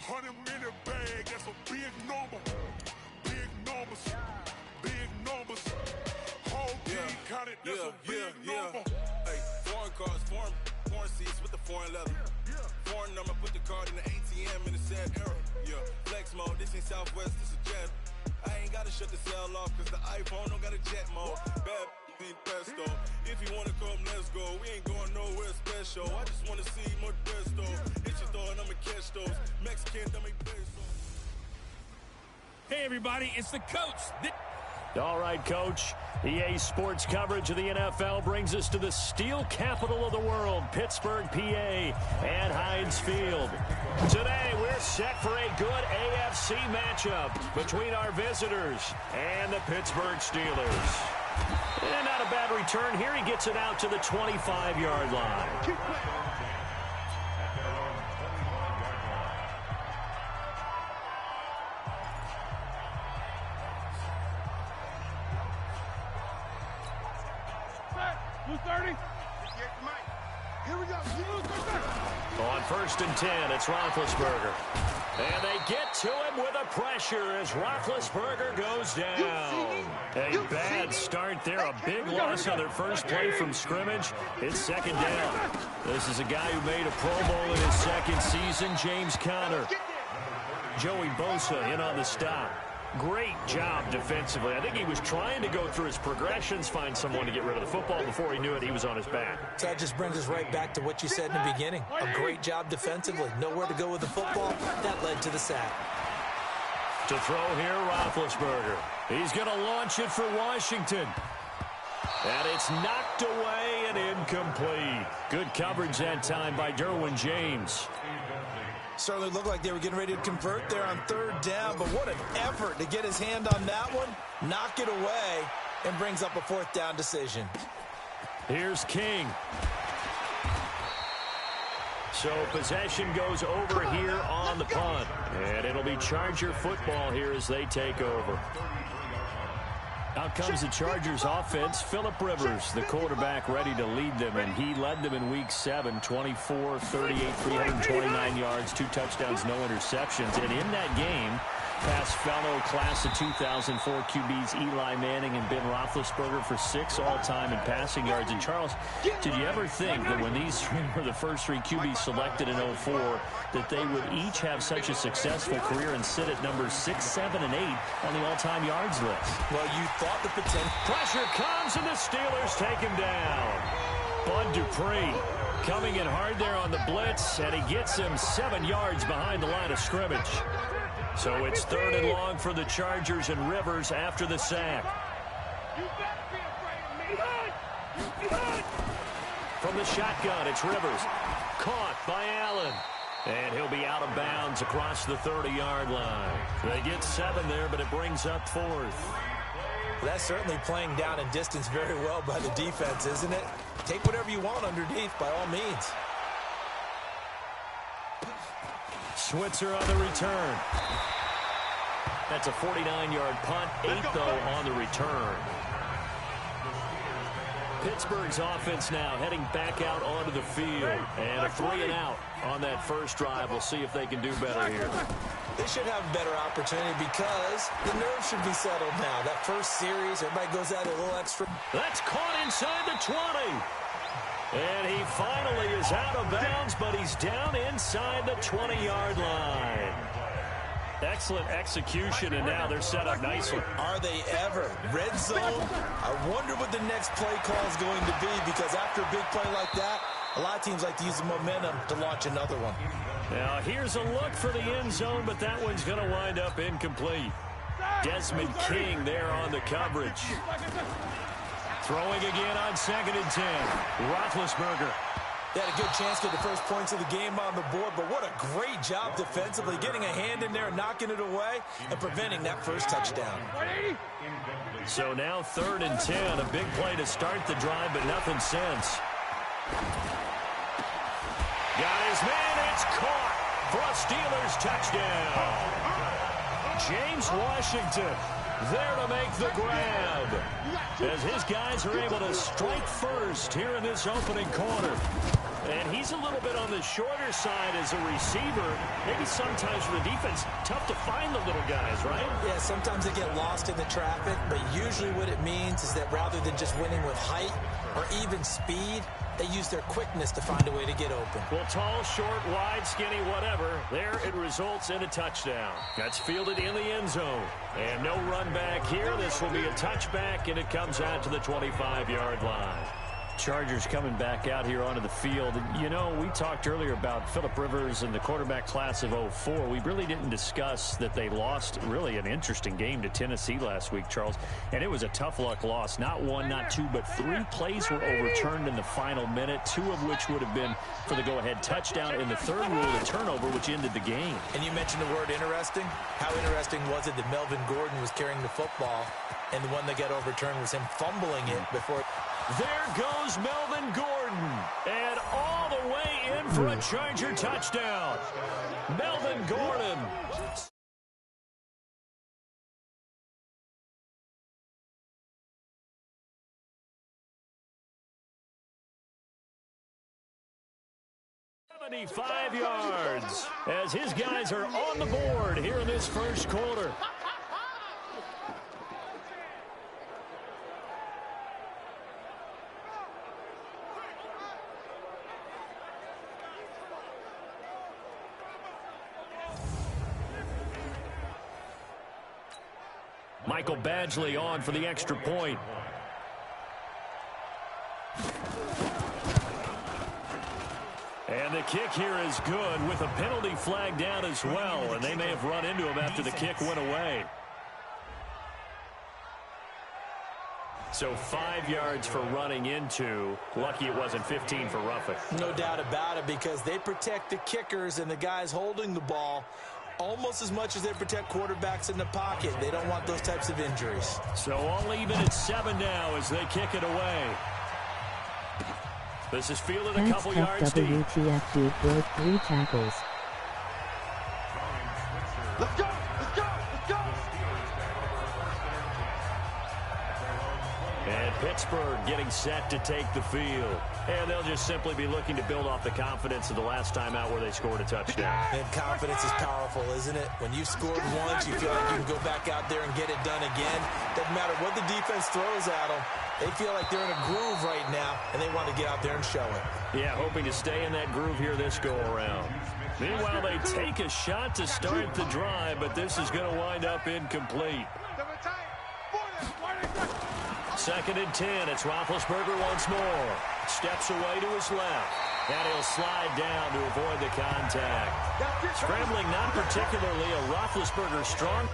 Speaker 3: 100-minute bag, that's a big number. Big numbers, whole team counted, that's a big number.
Speaker 7: Hey, foreign cars, foreign seats with the foreign leather. Foreign number, put the card in the ATM in the sad era. Yeah, flex mode, this ain't Southwest, this is jet. I ain't gotta shut the cell off, cause the iPhone don't got a jet mode. Bad pesto, If you wanna come, let's go. We ain't going nowhere special. I just wanna see more Modesto. Hit your throw and I'ma catch those. Mexican, that make pesos.
Speaker 5: Hey, everybody, it's the coach.
Speaker 1: All right, Coach. EA Sports coverage of the NFL brings us to the steel capital of the world, Pittsburgh, PA, and Heinz Field. Today, we're set for a good AFC matchup between our visitors and the Pittsburgh Steelers. And not a bad return here. He gets it out to the 25-yard line. On 1st and 10, it's Roethlisberger. And they get to him with a pressure as Roethlisberger goes down. A bad start there, a big loss on their first play from scrimmage. It's 2nd down. This is a guy who made a Pro Bowl in his 2nd season, James Conner. Joey Bosa in on the stop. Great job defensively. I think he was trying to go through his progressions, find someone to get rid of the football. Before he knew it, he was on his back.
Speaker 2: So that just brings us right back to what you said in the beginning. A great job defensively. Nowhere to go with the football. That led to the sack.
Speaker 1: To throw here, Roethlisberger. He's going to launch it for Washington. And it's knocked away and incomplete. Good coverage that time by Derwin James.
Speaker 2: Certainly looked like they were getting ready to convert there on 3rd down, but what an effort to get his hand on that one, knock it away, and brings up a 4th down decision.
Speaker 1: Here's King. So possession goes over here on the punt, and it'll be Charger football here as they take over. Out comes the Chargers offense. Phillip Rivers, the quarterback, ready to lead them, and he led them in Week 7, 24, 38, 329 yards, 2 touchdowns, no interceptions. And in that game, past fellow class of 2004 QBs Eli Manning and Ben Roethlisberger for 6 all-time in passing yards. And Charles, did you ever think that when these 3 were the first 3 QBs selected in 04, that they would each have such a successful career and sit at numbers 6, 7, and 8 on the all-time yards list?
Speaker 2: Well, you thought the potential.
Speaker 1: Pressure comes, and the Steelers take him down. Bud Dupree coming in hard there on the blitz, and he gets him 7 yards behind the line of scrimmage. So it's 3rd and long for the Chargers, and Rivers after the sack. From the shotgun, it's Rivers. Caught by Allen. And he'll be out of bounds across the 30-yard line. They get 7 there, but it brings up 4th.
Speaker 2: That's certainly playing down and distance very well by the defense, isn't it? Take whatever you want underneath, by all means.
Speaker 1: Switzer on the return. That's a 49-yard punt, 8 though on the return. Pittsburgh's offense now heading back out onto the field. And a 3-and-out on that first drive. We'll see if they can do better here.
Speaker 2: They should have a better opportunity because the nerves should be settled now. That first series, everybody goes out a little extra.
Speaker 1: That's caught inside the 20. And he finally is out of bounds, but he's down inside the 20-yard line. Excellent execution, and now they're set up nicely.
Speaker 2: Are they ever? Red zone? I wonder what the next play call is going to be, because after a big play like that, a lot of teams like to use the momentum to launch another one.
Speaker 1: Now, here's a look for the end zone, but that one's going to wind up incomplete. Desmond King there on the coverage. Throwing again on 2nd and 10. Roethlisberger.
Speaker 2: They had a good chance to get the first points of the game on the board, but what a great job defensively, getting a hand in there, knocking it away, and preventing that first touchdown.
Speaker 1: So now 3rd and 10, a big play to start the drive, but nothing since. Got his man, it's caught for a Steelers touchdown. James Washington there to make the grab, as his guys are able to strike first here in this opening quarter. And he's a little bit on the shorter side as a receiver. Maybe sometimes for the defense, tough to find the little guys, right?
Speaker 2: Yeah, sometimes they get lost in the traffic, but usually what it means is that rather than just winning with height or even speed, they use their quickness to find a way to get open.
Speaker 1: Well, tall, short, wide, skinny, whatever, there it results in a touchdown. That's fielded in the end zone. And no run back here. This will be a touchback, and it comes out to the 25-yard line. Chargers coming back out here onto the field. You know, we talked earlier about Phillip Rivers and the quarterback class of 04. We really didn't discuss that they lost really an interesting game to Tennessee last week, Charles. And it was a tough luck loss. Not one, not two, but 3 plays were overturned in the final minute, 2 of which would have been for the go-ahead touchdown, and the third ruled a turnover, which ended the game.
Speaker 2: And you mentioned the word interesting. How interesting was it that Melvin Gordon was carrying the football, and the one that got overturned was him fumbling it before.
Speaker 1: There goes Melvin Gordon, and all the way in for a Charger touchdown. Melvin Gordon. "75 yards as his guys are on the board here in this first quarter. Michael Badgley on for the extra point. And the kick here is good with a penalty flag down as well, and they may have run into him after the kick went away. So 5 yards for running into. Lucky it wasn't 15 for roughing.
Speaker 2: No doubt about it, because they protect the kickers and the guys holding the ball almost as much as they protect quarterbacks in the pocket. They don't want those types of injuries.
Speaker 1: So all even at 7 now as they kick it away. This is fielded a couple yards deep.
Speaker 8: WTF dude broke 3 tackles.
Speaker 3: Let's go! Let's go! Let's go!
Speaker 1: And Pittsburgh getting set to take the field. And they'll just simply be looking to build off the confidence of the last time out where they scored a touchdown.
Speaker 2: And confidence is powerful, isn't it? When you've scored once, you feel like you can go back out there and get it done again. Doesn't matter what the defense throws at them. They feel like they're in a groove right now, and they want to get out there and show it.
Speaker 1: Yeah, hoping to stay in that groove here this go-around. Meanwhile, they take a shot to start the drive, but this is going to wind up incomplete. 2nd and 10. It's Roethlisberger once more. Steps away to his left. And he'll slide down to avoid the contact. Scrambling not particularly a Roethlisberger strong.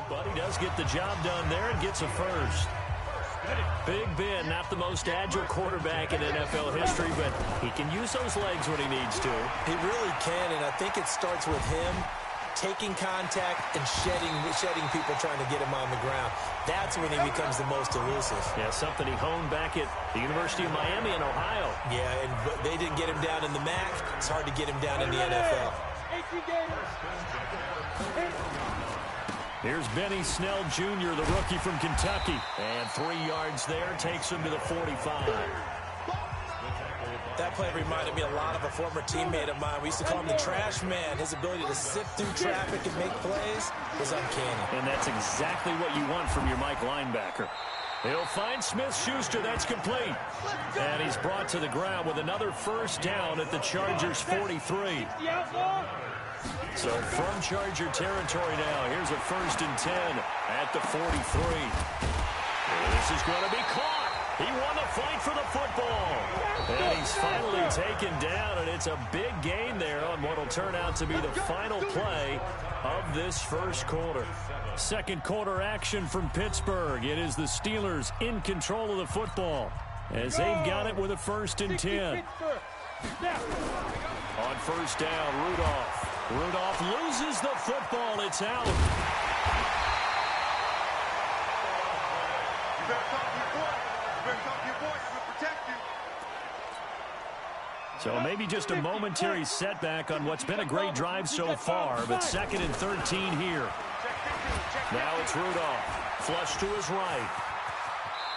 Speaker 1: But he does get the job done there and gets a first. Big Ben, not the most agile quarterback in NFL history, but he can use those legs when he needs to.
Speaker 2: He really can, and I think it starts with him taking contact and shedding people trying to get him on the ground. That's when he becomes the most elusive.
Speaker 1: Yeah, something he honed back at the University of Miami in Ohio.
Speaker 2: Yeah, and they didn't get him down in the MAC. It's hard to get him down in the NFL.
Speaker 1: Here's Benny Snell Jr., the rookie from Kentucky. And 3 yards there takes him to the 45.
Speaker 2: That play reminded me a lot of a former teammate of mine. We used to call him the trash man. His ability to sift through traffic and make plays was uncanny.
Speaker 1: And that's exactly what you want from your Mike linebacker. He'll find Smith-Schuster. That's complete. And he's brought to the ground with another first down at the Chargers' 43. So from Charger territory now, here's a 1st and 10 at the 43. This is going to be caught. He won the fight for the football. And he's finally taken down, and it's a big gain there on what will turn out to be the final play of this first quarter. Second quarter action from Pittsburgh. It is the Steelers in control of the football as they've got it with a 1st and 10. On first down, Rudolph loses the football. It's out. So maybe just a momentary setback on what's been a great drive so far, but 2nd and 13 here. Now it's Rudolph. Flush to his right.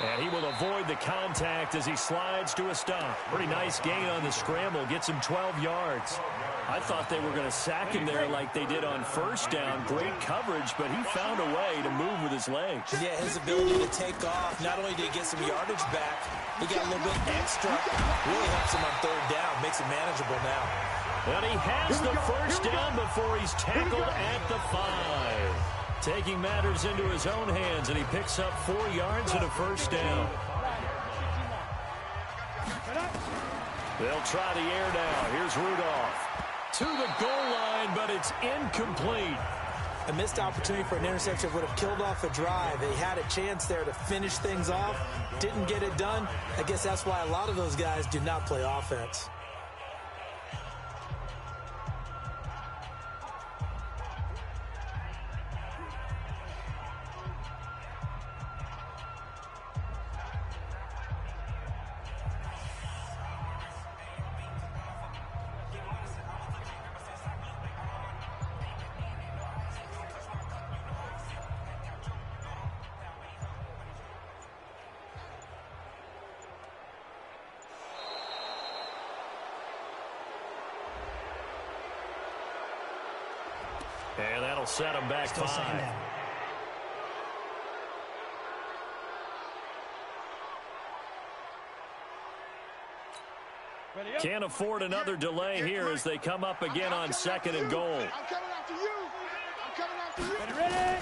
Speaker 1: And he will avoid the contact as he slides to a stop. Pretty nice gain on the scramble. Gets him 12 yards. I thought they were going to sack him there like they did on first down. Great coverage, but he found a way to move with his legs.
Speaker 2: Yeah, his ability to take off. Not only did he get some yardage back, he got a little bit extra. Really helps him on third down. Makes it manageable now.
Speaker 1: And he has the first down before he's tackled at the 5. Taking matters into his own hands, and he picks up 4 yards and a first down. They'll try the air now. Here's Rudolph to the goal line, but it's incomplete.
Speaker 2: A missed opportunity for an interception would have killed off a drive. They had a chance there to finish things off. Didn't get it done. I guess that's why a lot of those guys do not play offense.
Speaker 1: And that'll set him back 5. Can't afford another delay here as they come up again on 2nd and goal.
Speaker 3: I'm coming after you. I'm coming after you.
Speaker 1: Ready?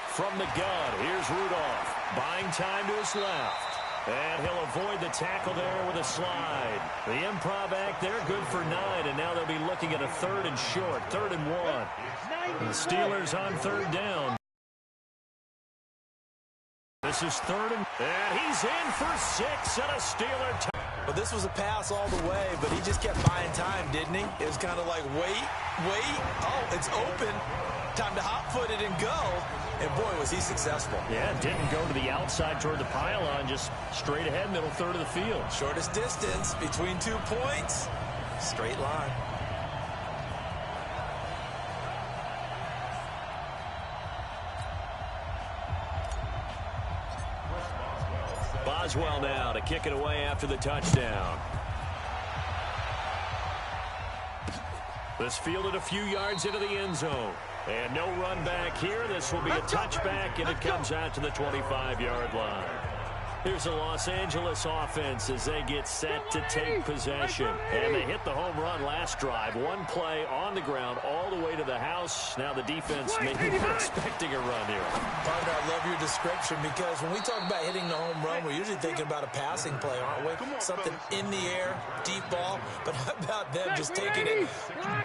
Speaker 1: From the gun, here's Rudolph. Buying time to his left. And he'll avoid the tackle there with a slide. The improv act there, good for 9, and now they'll be looking at a 3rd and short, 3rd and 1. The Steelers on 3rd down. This is 3rd and he's in for 6 and a Steeler.
Speaker 2: Well, this was a pass all the way, but he just kept buying time, didn't he? It was kind of like, wait. Oh, it's open. Time to hot-foot it and go. And, boy, was he successful.
Speaker 1: Yeah, didn't go to the outside toward the pylon, just straight ahead, middle third of the field.
Speaker 2: Shortest distance between 2 points. Straight line.
Speaker 1: Boswell now to kick it away after the touchdown. This fielded a few yards into the end zone. And no run back here. This will be a touchback, and it comes out to the 25-yard line. Here's the Los Angeles offense as they get set to take possession. And they hit the home run last drive. One play on the ground all the way to the house. Now the defense may be expecting a run here.
Speaker 2: Partner, I love your description because when we talk about hitting the home run, we're usually thinking about a passing play, aren't we? Something in the air, deep ball. But how about them just taking it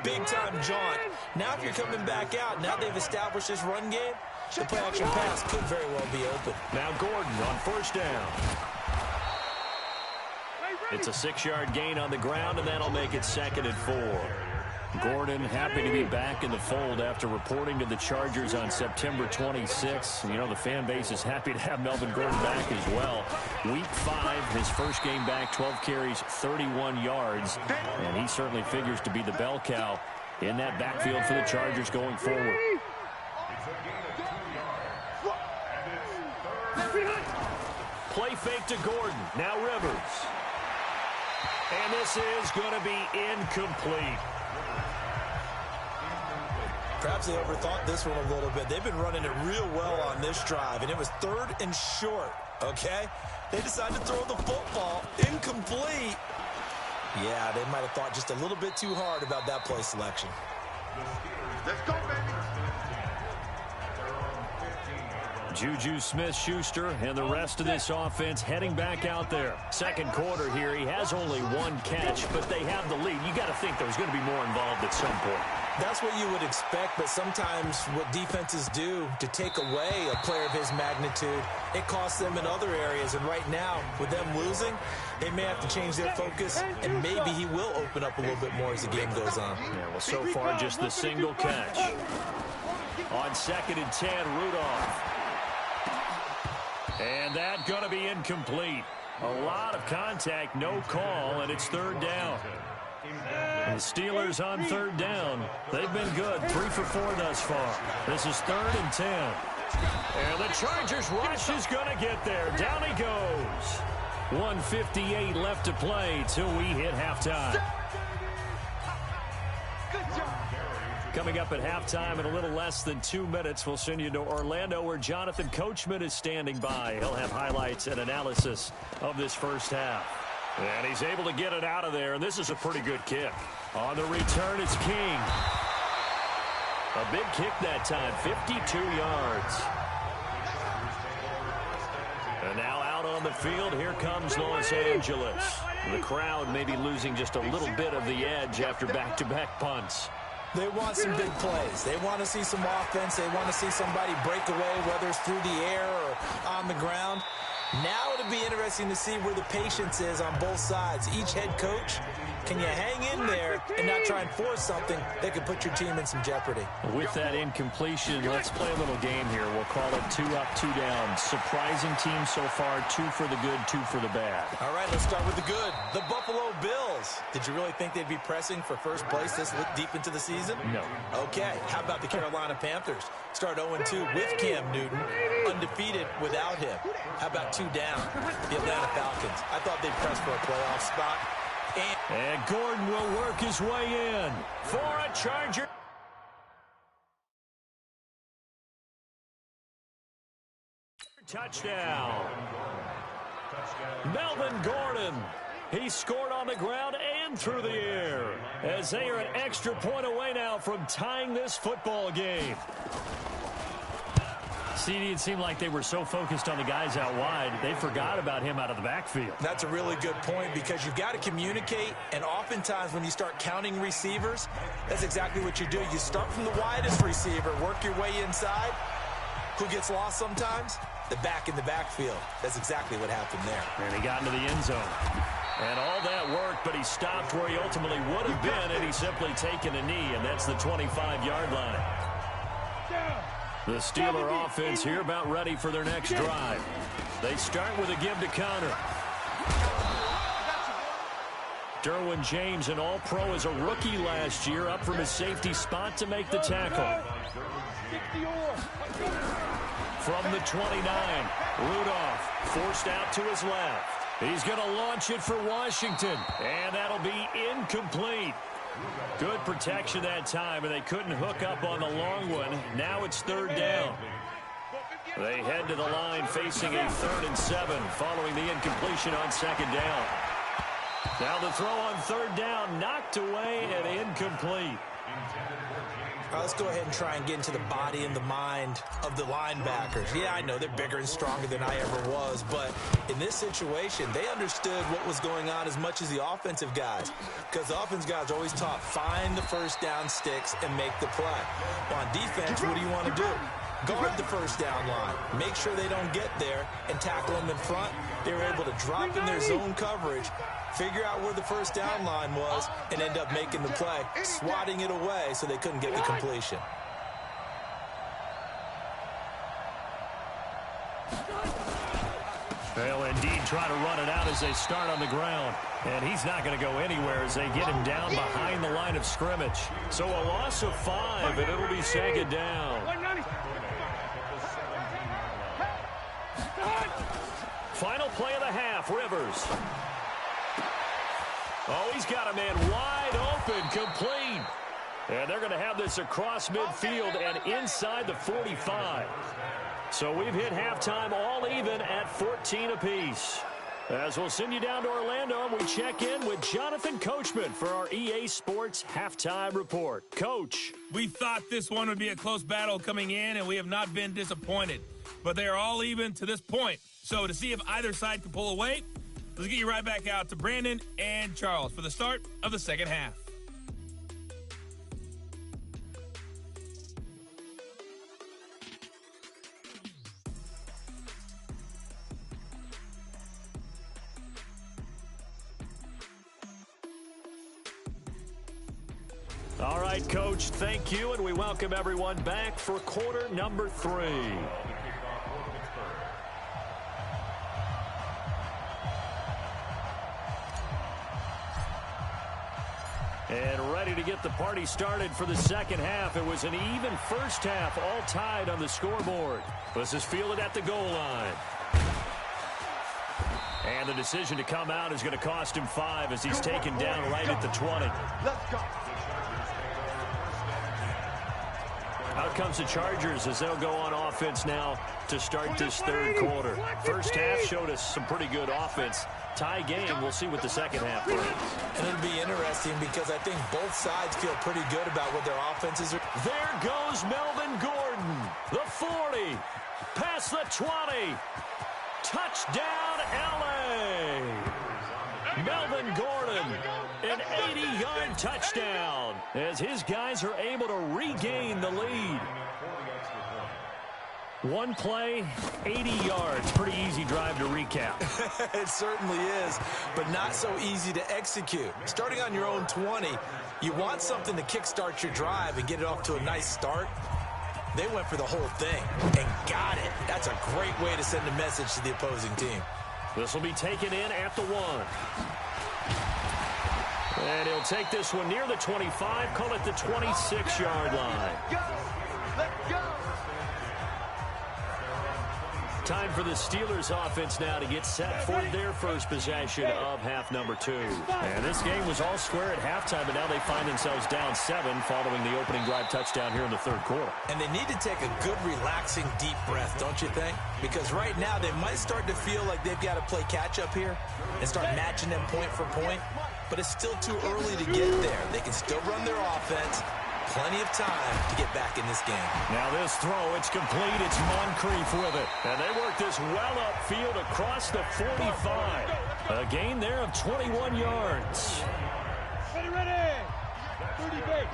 Speaker 2: big-time jaunt? Now if you're coming back out, now they've established this run game, the play-action pass could very well be open.
Speaker 1: Now Gordon on first down. It's a 6-yard gain on the ground, and that'll make it 2nd and 4. Gordon happy to be back in the fold after reporting to the Chargers on September 26th. You know, the fan base is happy to have Melvin Gordon back as well. Week 5, his first game back, 12 carries, 31 yards. And he certainly figures to be the bell cow in that backfield for the Chargers going forward. Play fake to Gordon. Now Rivers. And this is going to be incomplete.
Speaker 2: Perhaps they overthought this one a little bit. They've been running it real well on this drive, and it was 3rd and short, okay? They decided to throw the football incomplete. Yeah, they might have thought just a little bit too hard about that play selection.
Speaker 3: Let's go, baby.
Speaker 1: Juju Smith-Schuster and the rest of this offense heading back out there. Second quarter here, he has only 1 catch, but they have the lead. You got to think there's going to be more involved at some point.
Speaker 2: That's what you would expect, but sometimes what defenses do to take away a player of his magnitude, it costs them in other areas. And right now, with them losing, they may have to change their focus, and maybe he will open up a little bit more as the game goes on.
Speaker 1: Yeah, well, so far, just the single catch. On 2nd and 10, Rudolph. And that going to be incomplete. A lot of contact, no call, and it's 3rd down. And the Steelers on 3rd down. They've been good, 3 for 4 thus far. This is 3rd and 10. And the Chargers rush is going to get there. Down he goes. 1:58 left to play till we hit halftime. Coming up at halftime in a little less than 2 minutes, we'll send you to Orlando where Jonathan Coachman is standing by. He'll have highlights and analysis of this first half. And he's able to get it out of there, and this is a pretty good kick. On the return, it's King. A big kick that time, 52 yards. And now out on the field, here comes Los Angeles. The crowd may be losing just a little bit of the edge after back-to-back punts.
Speaker 2: They want some big plays. They want to see some offense. They want to see somebody break away, whether it's through the air or on the ground. Now it'll be interesting to see where the patience is on both sides. Each head coach, can you hang in there and not try and force something that could put your team in some jeopardy?
Speaker 1: With that incompletion, let's play a little game here. We'll call it 2 up, 2 down. Surprising team so far, 2 for the good, 2 for the bad.
Speaker 2: All right, let's start with the good. The Buffalo Bills. Did you really think they'd be pressing for first place this deep into the season?
Speaker 1: No.
Speaker 2: Okay, how about the Carolina Panthers? Start 0-2 with Cam Newton, undefeated without him. How about 2 down? The Atlanta Falcons. I thought they'd press for a playoff spot.
Speaker 1: And Gordon will work his way in for a Charger. Touchdown. Melvin Gordon. He scored on the ground and through the air as they are an extra point away now from tying this football game. CD, it seemed like they were so focused on the guys out wide, they forgot about him out of the backfield.
Speaker 2: That's a really good point because you've got to communicate, and oftentimes when you start counting receivers, that's exactly what you do. You start from the widest receiver, work your way inside. Who gets lost sometimes? The back in the backfield. That's exactly what happened there.
Speaker 1: And he got into the end zone. And all that worked, but he stopped where he ultimately would have been, and he's simply taken a knee, and that's the 25-yard line. The Steeler offense here about ready for their next drive. They start with a give to Connor. Derwin James, an all-pro as a rookie last year, up from his safety spot to make the tackle. From the 29, Rudolph forced out to his left. He's going to launch it for Washington, and that'll be incomplete. Good protection that time, and they couldn't hook up on the long one. Now it's 3rd down. They head to the line facing a 3rd and 7 following the incompletion on 2nd down. Now the throw on 3rd down, knocked away and incomplete.
Speaker 2: Let's go ahead and try and get into the body and the mind of the linebackers. Yeah, I know they're bigger and stronger than I ever was, but in this situation, they understood what was going on as much as the offensive guys, because the offensive guys are always taught, find the first down sticks and make the play. Well, on defense, what do you want to do? Guard the first down line. Make sure they don't get there and tackle them in front. They were able to drop in their zone coverage, figure out where the first down line was, and end up making the play, swatting it away so they couldn't get the completion.
Speaker 1: They'll indeed try to run it out as they start on the ground. And he's not going to go anywhere as they get him down behind the line of scrimmage. So a loss of 5, and it'll be 2nd down. Final play of the half, Rivers. Oh, he's got a man wide open, complete. And they're going to have this across midfield and inside the 45. So we've hit halftime all even at 14 apiece. As we'll send you down to Orlando, and we check in with Jonathan Coachman for our EA Sports Halftime Report. Coach.
Speaker 5: We thought this one would be a close battle coming in, and we have not been disappointed. But they are all even to this point. So to see if either side can pull away, let's get you right back out to Brandon and Charles for the start of the second half.
Speaker 1: All right, Coach, thank you, and we welcome everyone back for quarter number 3. And ready to get the party started for the second half. It was an even first half, all tied on the scoreboard. This is fielded at the goal line. And the decision to come out is going to cost him 5 as he's taken down right at the 20.
Speaker 9: Let's go.
Speaker 1: Out comes the Chargers as they'll go on offense now to start this third quarter. First half showed us some pretty good offense. Tie game. We'll see what the second half brings.
Speaker 2: And it'll be interesting because I think both sides feel pretty good about what their offenses are.
Speaker 1: There goes Melvin Gordon. The 40. Past the 20. Touchdown, L.A. Melvin Gordon, an 80-yard touchdown as his guys are able to regain the lead. One play, 80 yards. Pretty easy drive to recap.
Speaker 2: It certainly is, but not so easy to execute. Starting on your own 20, you want something to kickstart your drive and get it off to a nice start. They went for the whole thing and got it. That's a great way to send a message to the opposing team.
Speaker 1: This will be taken in at the 1. And he'll take this one near the 25, call it the 26-yard line.
Speaker 9: Let's go.
Speaker 1: Time for the Steelers offense now to get set for their first possession of half number 2. And this game was all square at halftime, but now they find themselves down 7 following the opening drive touchdown here in the third quarter.
Speaker 2: And they need to take a good, relaxing, deep breath, don't you think? Because right now they might start to feel like they've got to play catch-up here and start matching them point for point. But it's still too early to get there. They can still run their offense. Plenty of time to get back in this game.
Speaker 1: Now this throw, it's complete. It's Moncrief with it. And they work this well upfield across the 45. A gain there of 21 yards.
Speaker 9: Ready. 30 base.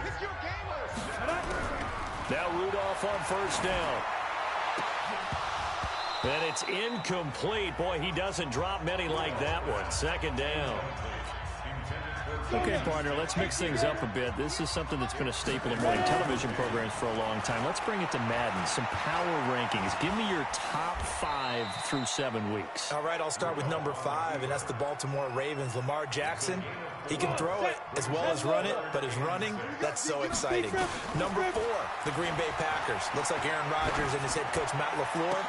Speaker 9: It's your game.
Speaker 1: Now Rudolph on first down. And it's incomplete. Boy, he doesn't drop many like that one. Second down. Okay, partner, let's mix things up a bit. This is something that's been a staple in morning television programs for a long time. Let's bring it to Madden, some power rankings. Give me your top 5 through 7 weeks.
Speaker 2: All right, I'll start with number 5, and that's the Baltimore Ravens. Lamar Jackson, he can throw it as well as run it, but his running, that's so exciting. Number 4, the Green Bay Packers. Looks like Aaron Rodgers and his head coach, Matt LaFleur,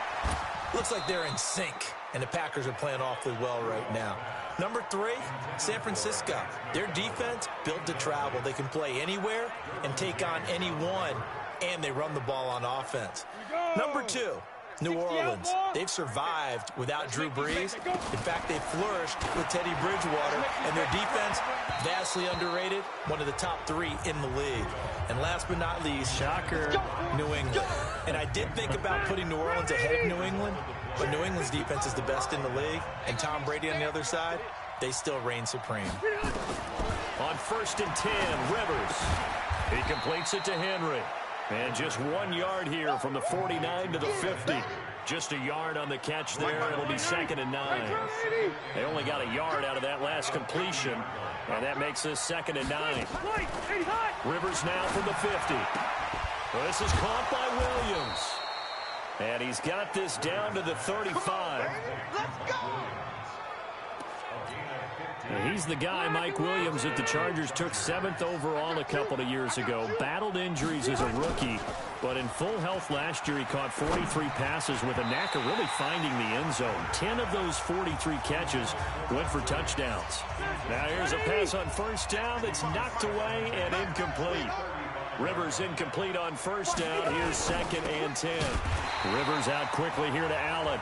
Speaker 2: looks like they're in sync, and the Packers are playing awfully well right now. Number 3, San Francisco. Their defense built to travel. They can play anywhere and take on anyone, and they run the ball on offense. Number 2, New Orleans. They've survived without Drew Brees. In fact, they flourished with Teddy Bridgewater, and their defense, vastly underrated, one of the top 3 in the league. And last but not least, shocker, New England. And I did think about putting New Orleans ahead of New England, but New England's defense is the best in the league, and Tom Brady on the other side, they still reign supreme.
Speaker 1: On 1st and 10, Rivers. He completes it to Henry. And just 1 yard here from the 49 to the 50. Just a yard on the catch there. It'll be 2nd and 9. They only got a yard out of that last completion, and that makes this 2nd and 9. Rivers now from the 50. Well, this is caught by Williams. And he's got this down to the 35.
Speaker 9: Let's go.
Speaker 1: He's the guy, Mike Williams, that the Chargers took 7th overall a couple of years ago. Battled injuries as a rookie, but in full health last year, he caught 43 passes with a knack of really finding the end zone. 10 of those 43 catches went for touchdowns. Now here's a pass on first down that's knocked away and incomplete. Rivers incomplete on first down. Here's 2nd and 10. Rivers out quickly here to Allen.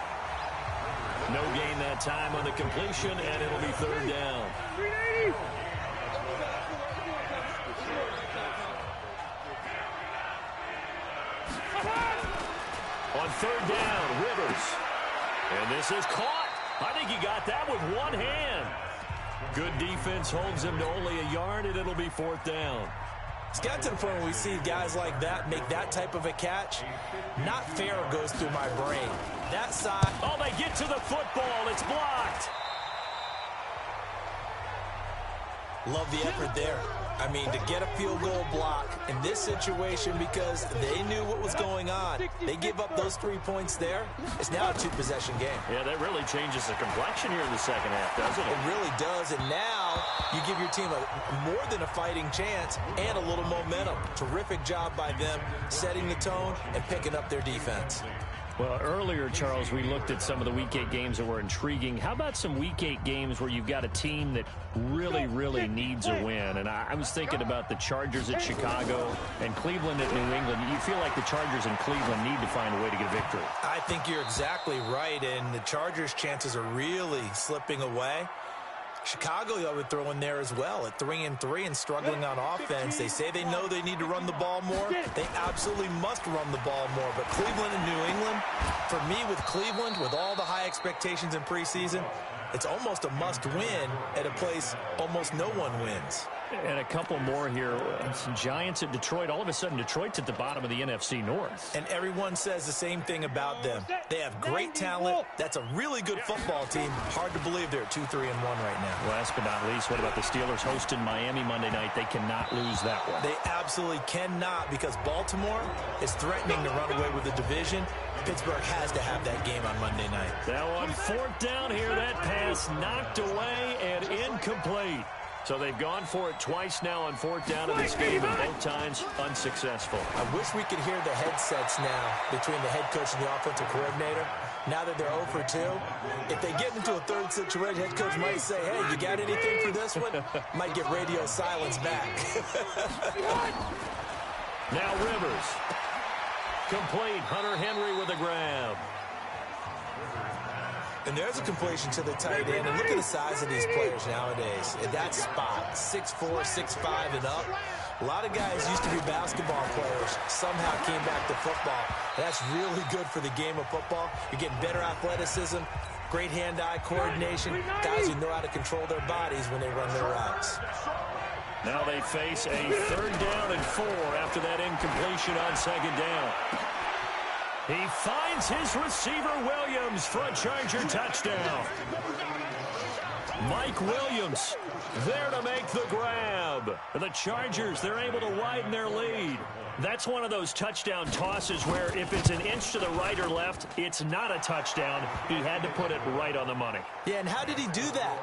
Speaker 1: No gain that time on the completion, and it'll be 3rd down. On 3rd down, Rivers. And this is caught. I think he got that with one hand. Good defense holds him to only a yard, and it'll be 4th down.
Speaker 2: It's got to the point where we see guys like that make that type of a catch. Not fair goes through my brain. That side.
Speaker 1: Oh, they get to the football. It's blocked.
Speaker 2: Love the effort there. I mean, to get a field goal block in this situation because they knew what was going on. They give up those 3 points there. It's now a 2-possession game.
Speaker 1: Yeah, that really changes the complexion here in the second half, doesn't it?
Speaker 2: It really does, and now you give your team more than a fighting chance and a little momentum. Terrific job by them setting the tone and picking up their defense.
Speaker 1: Well, earlier, Charles, we looked at some of the Week 8 games that were intriguing. How about some Week 8 games where you've got a team that really needs a win? And I was thinking about the Chargers at Chicago and Cleveland at New England. You feel like the Chargers and Cleveland need to find a way to get a victory.
Speaker 2: I think you're exactly right, and the Chargers' chances are really slipping away. Chicago, I would throw in there as well at 3-3 and struggling on offense. They say they know they need to run the ball more. They absolutely must run the ball more. But Cleveland and New England, for me with Cleveland, with all the high expectations in preseason, it's almost a must-win at a place almost no one wins.
Speaker 1: And a couple more here. Some Giants at Detroit. All of a sudden, Detroit's at the bottom of the NFC North.
Speaker 2: And everyone says the same thing about them. They have great talent. That's a really good football team. Hard to believe they're at 2-3-1 right now.
Speaker 1: Last but not least, what about the Steelers hosting Miami Monday night? They cannot lose that one.
Speaker 2: They absolutely cannot because Baltimore is threatening to run away with the division. Pittsburgh has to have that game on Monday night.
Speaker 1: Now on 4th down here, that pass knocked away and incomplete. So they've gone for it twice now on 4th down in this game, and both times unsuccessful.
Speaker 2: I wish we could hear the headsets now between the head coach and the offensive coordinator. Now that they're 0 for 2, if they get into a third situation, head coach might say, hey, you got anything for this one? Might get radio silence back.
Speaker 1: Now Rivers. Complete. Hunter Henry with a grab.
Speaker 2: And there's a completion to the tight end. And look at the size of these players nowadays. At that spot, 6'4", 6'5", and up. A lot of guys used to be basketball players, somehow came back to football. That's really good for the game of football. You're getting better athleticism, great hand-eye coordination, guys who know how to control their bodies when they run their routes.
Speaker 1: Now they face a 3rd down and 4 after that incompletion on 2nd down. He finds his receiver, Williams, for a Charger touchdown. Mike Williams there to make the grab. The Chargers, they're able to widen their lead. That's one of those touchdown tosses where if it's an inch to the right or left, it's not a touchdown. He had to put it right on the money.
Speaker 2: Yeah, and how did he do that?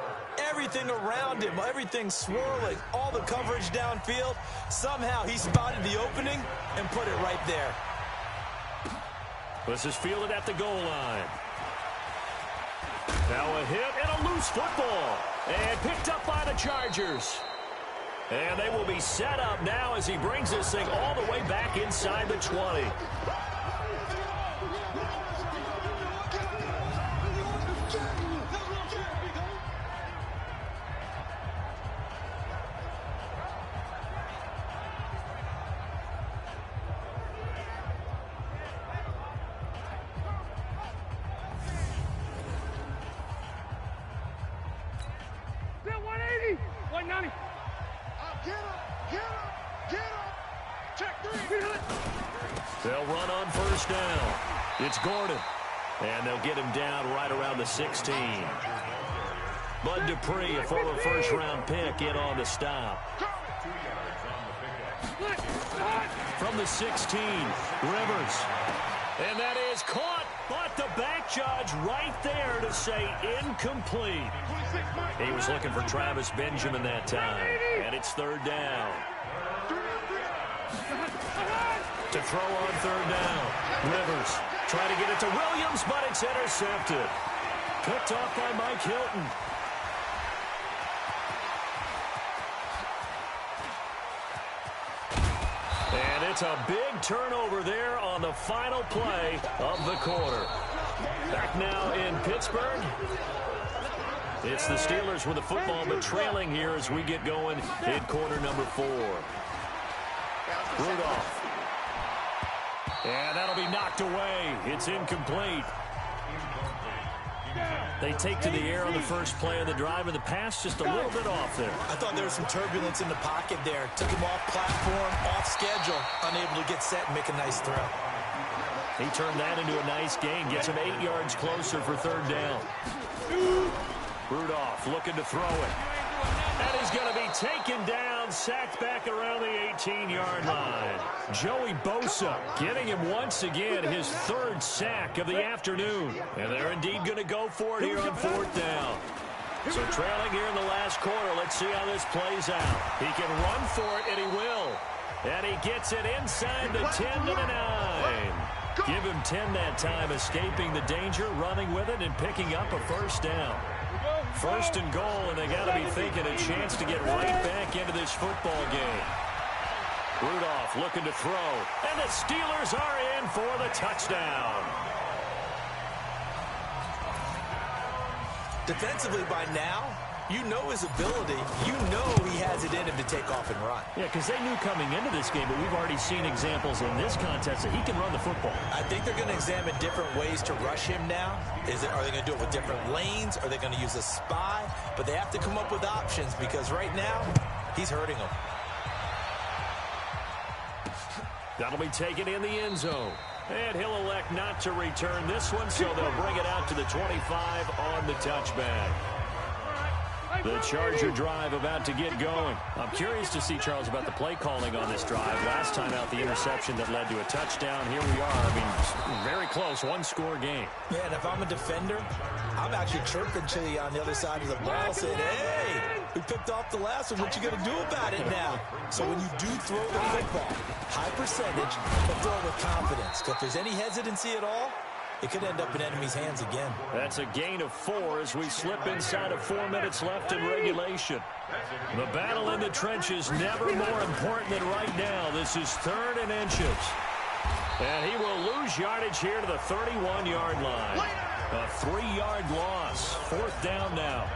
Speaker 2: Everything around him, everything swirling, all the coverage downfield. Somehow he spotted the opening and put it right there.
Speaker 1: This is fielded at the goal line. Now a hit and a loose football. And picked up by the Chargers. And they will be set up now as he brings this thing all the way back inside the 20. They'll run on 1st down. It's Gordon. And they'll get him down right around the 16. Bud Dupree, a former 1st-round pick, in on the stop. From the 16, Rivers. And that is caught, but the back judge right there to say incomplete. He was looking for Travis Benjamin that time. And it's 3rd down. To throw on 3rd down. Rivers trying to get it to Williams, but it's intercepted. Picked off by Mike Hilton. And it's a big turnover there on the final play of the quarter. Back now in Pittsburgh. It's the Steelers with the football, but trailing here as we get going in quarter number 4. Rudolph. And that'll be knocked away. It's incomplete. They take to the air on the first play of the drive, and the pass just a little bit off there.
Speaker 2: I thought there was some turbulence in the pocket there. Took him off platform, off schedule, unable to get set and make a nice throw.
Speaker 1: He turned that into a nice gain, gets him 8 yards closer for 3rd down. Rudolph looking to throw it. And he's going to be taken down, sacked back around the 18-yard line. Joey Bosa getting him once again his third sack of the afternoon. And they're indeed going to go for it here on fourth down. So trailing here in the last quarter, let's see how this plays out. He can run for it, and he will. And he gets it inside the 10 to the 9. Give him 10 that time, escaping the danger, running with it, and picking up a first down. First and goal, and they got to be thinking a chance to get right back into this football game. Rudolph looking to throw, and the Steelers are in for the touchdown.
Speaker 2: Defensively by now, you know his ability. You know he has it in him to take off and run.
Speaker 1: Yeah, because they knew coming into this game, but we've already seen examples in this contest that he can run the football.
Speaker 2: I think they're going to examine different ways to rush him now. Are they going to do it with different lanes? Are they going to use a spy? But they have to come up with options because right now, he's hurting them.
Speaker 1: That'll be taken in the end zone. And he'll elect not to return this one, so they'll bring it out to the 25 on the touchback. The Charger drive about to get going. I'm curious to see, Charles, about the play calling on this drive. Last time out, the interception that led to a touchdown. Here we are. I mean, very close, one-score game.
Speaker 2: Yeah, and if I'm a defender, I'm actually chirping to you on the other side of the ball saying, hey, we picked off the last one. What you going to do about it now? So when you do throw the football, high percentage, but throw it with confidence. Because if there's any hesitancy at all, it could end up in enemy's hands again.
Speaker 1: That's a gain of 4 as we slip inside of 4 minutes left in regulation. The battle in the trenches never more important than right now. This is 3rd and inches. And he will lose yardage here to the 31-yard line. A 3-yard loss. 4th down now.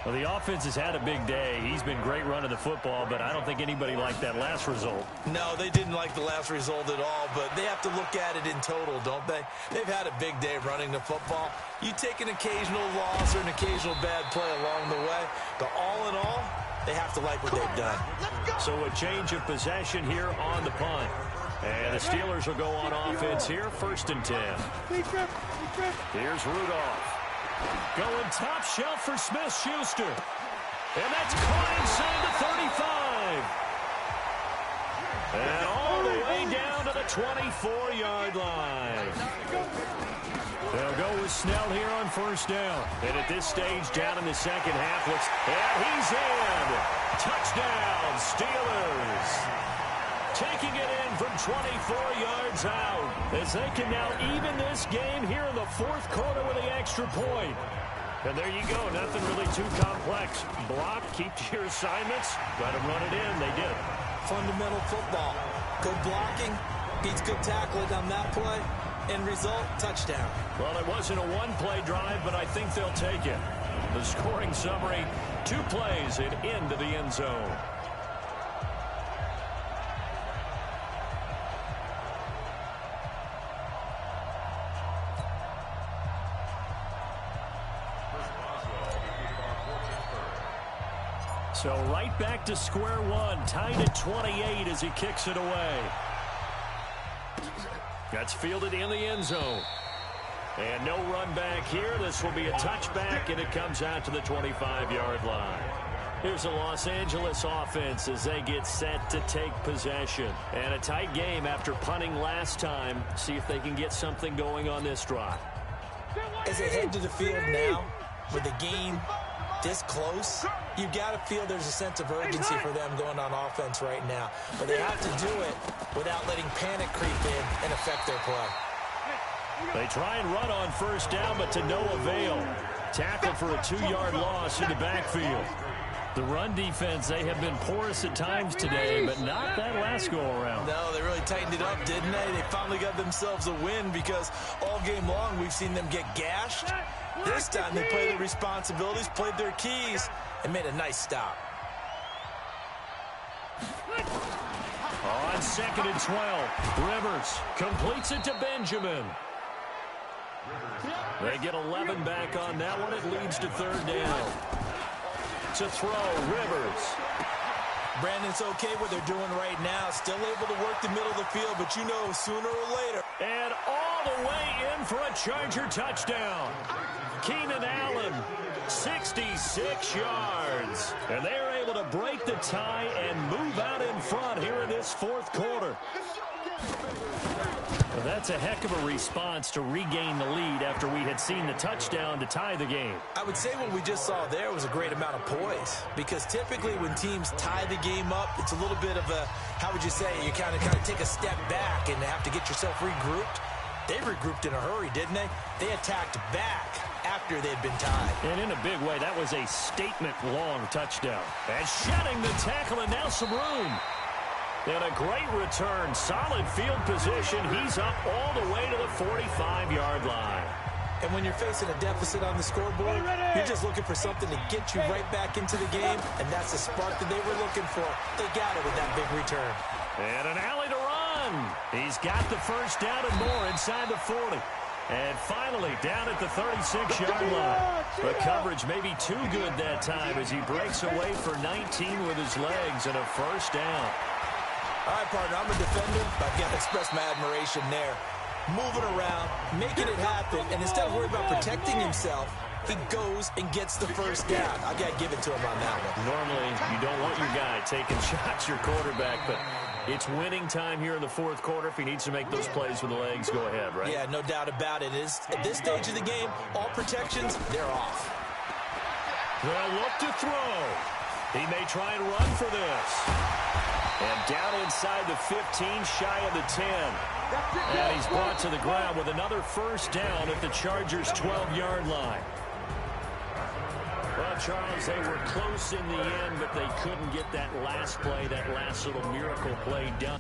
Speaker 1: Well, the offense has had a big day. He's been great running the football, but I don't think anybody liked that last result.
Speaker 2: No, they didn't like the last result at all, but they have to look at it in total, don't they? They've had a big day running the football. You take an occasional loss or an occasional bad play along the way, but all in all, they have to like what they've done.
Speaker 1: So a change of possession here on the punt. And the Steelers will go on offense here, 1st and 10. Here's Rudolph. Going top shelf for Smith-Schuster. And that's caught inside the 35. And all the way down to the 24-yard line. They'll go with Snell here on 1st down. And at this stage, down in the second half, and he's in. Touchdown, Steelers. Taking it in from 24 yards out as they can now even this game here in the 4th quarter with the extra point. And there you go. Nothing really too complex. Block, keep to your assignments, let them run it in. They did it.
Speaker 2: Fundamental football. Good blocking beats good tackling on that play. End result, touchdown.
Speaker 1: Well, it wasn't a one-play drive, but I think they'll take it. The scoring summary, 2 plays and into the end zone. So right back to square one, tied at 28 as he kicks it away. That's fielded in the end zone. And no run back here. This will be a touchback, and it comes out to the 25-yard line. Here's the Los Angeles offense as they get set to take possession. And a tight game after punting last time. See if they can get something going on this drive.
Speaker 2: As they head to the field now, with the game this close, you got to feel there's a sense of urgency for them going on offense right now. But they have to do it without letting panic creep in and affect their play.
Speaker 1: They try and run on 1st down, but to no avail. Tackle for a 2-yard loss in the backfield. The run defense, they have been porous at times today, but not that last go-around.
Speaker 2: No, they really tightened it up, didn't they? They finally got themselves a win because all game long we've seen them get gashed. This time they played their responsibilities, played their keys, and made a nice stop.
Speaker 1: On 2nd and 12, Rivers completes it to Benjamin. They get 11 back on that one. It leads to 3rd down. To throw, Rivers.
Speaker 2: Brandon, it's okay what they're doing right now. Still able to work the middle of the field, but you know sooner or later.
Speaker 1: And all the way in for a Charger touchdown. Keenan Allen 66 yards. And they're able to break the tie and move out in front here in this fourth quarter. Well, that's a heck of a response to regain the lead after we had seen the touchdown to tie the game.
Speaker 2: I would say what we just saw there was a great amount of poise, because typically when teams tie the game up, it's a little bit of a, how would you say, you kind of take a step back and have to get yourself regrouped. They regrouped in a hurry, didn't they? They attacked back after they'd been tied.
Speaker 1: And in a big way, that was a statement-long touchdown. And shedding the tackle, and now some room. And a great return. Solid field position. He's up all the way to the 45-yard line.
Speaker 2: And when you're facing a deficit on the scoreboard, you're just looking for something to get you right back into the game, and that's the spark that they were looking for. They got it with that big return.
Speaker 1: And an alley to run. He's got the first down and more inside the 40. And finally, down at the 36-yard line. The coverage may be too good that time as he breaks away for 19 with his legs and a first down.
Speaker 2: All right, partner, I'm a defender, but I've got to express my admiration there. Moving around, making it happen, and instead of worrying about protecting himself, he goes and gets the first down. I got to give it to him on that one.
Speaker 1: Normally, you don't want your guy taking shots, your quarterback, but it's winning time here in the fourth quarter. If he needs to make those plays with the legs, go ahead, right?
Speaker 2: Yeah, no doubt about it. At this stage of the game, all protections, they're off.
Speaker 1: They'll look to throw. He may try and run for this. And down inside the 15, shy of the 10. And he's brought to the ground with another first down at the Chargers' 12-yard line. Well, Charles, they were close in the end, but they couldn't get that last play, that last little miracle play done.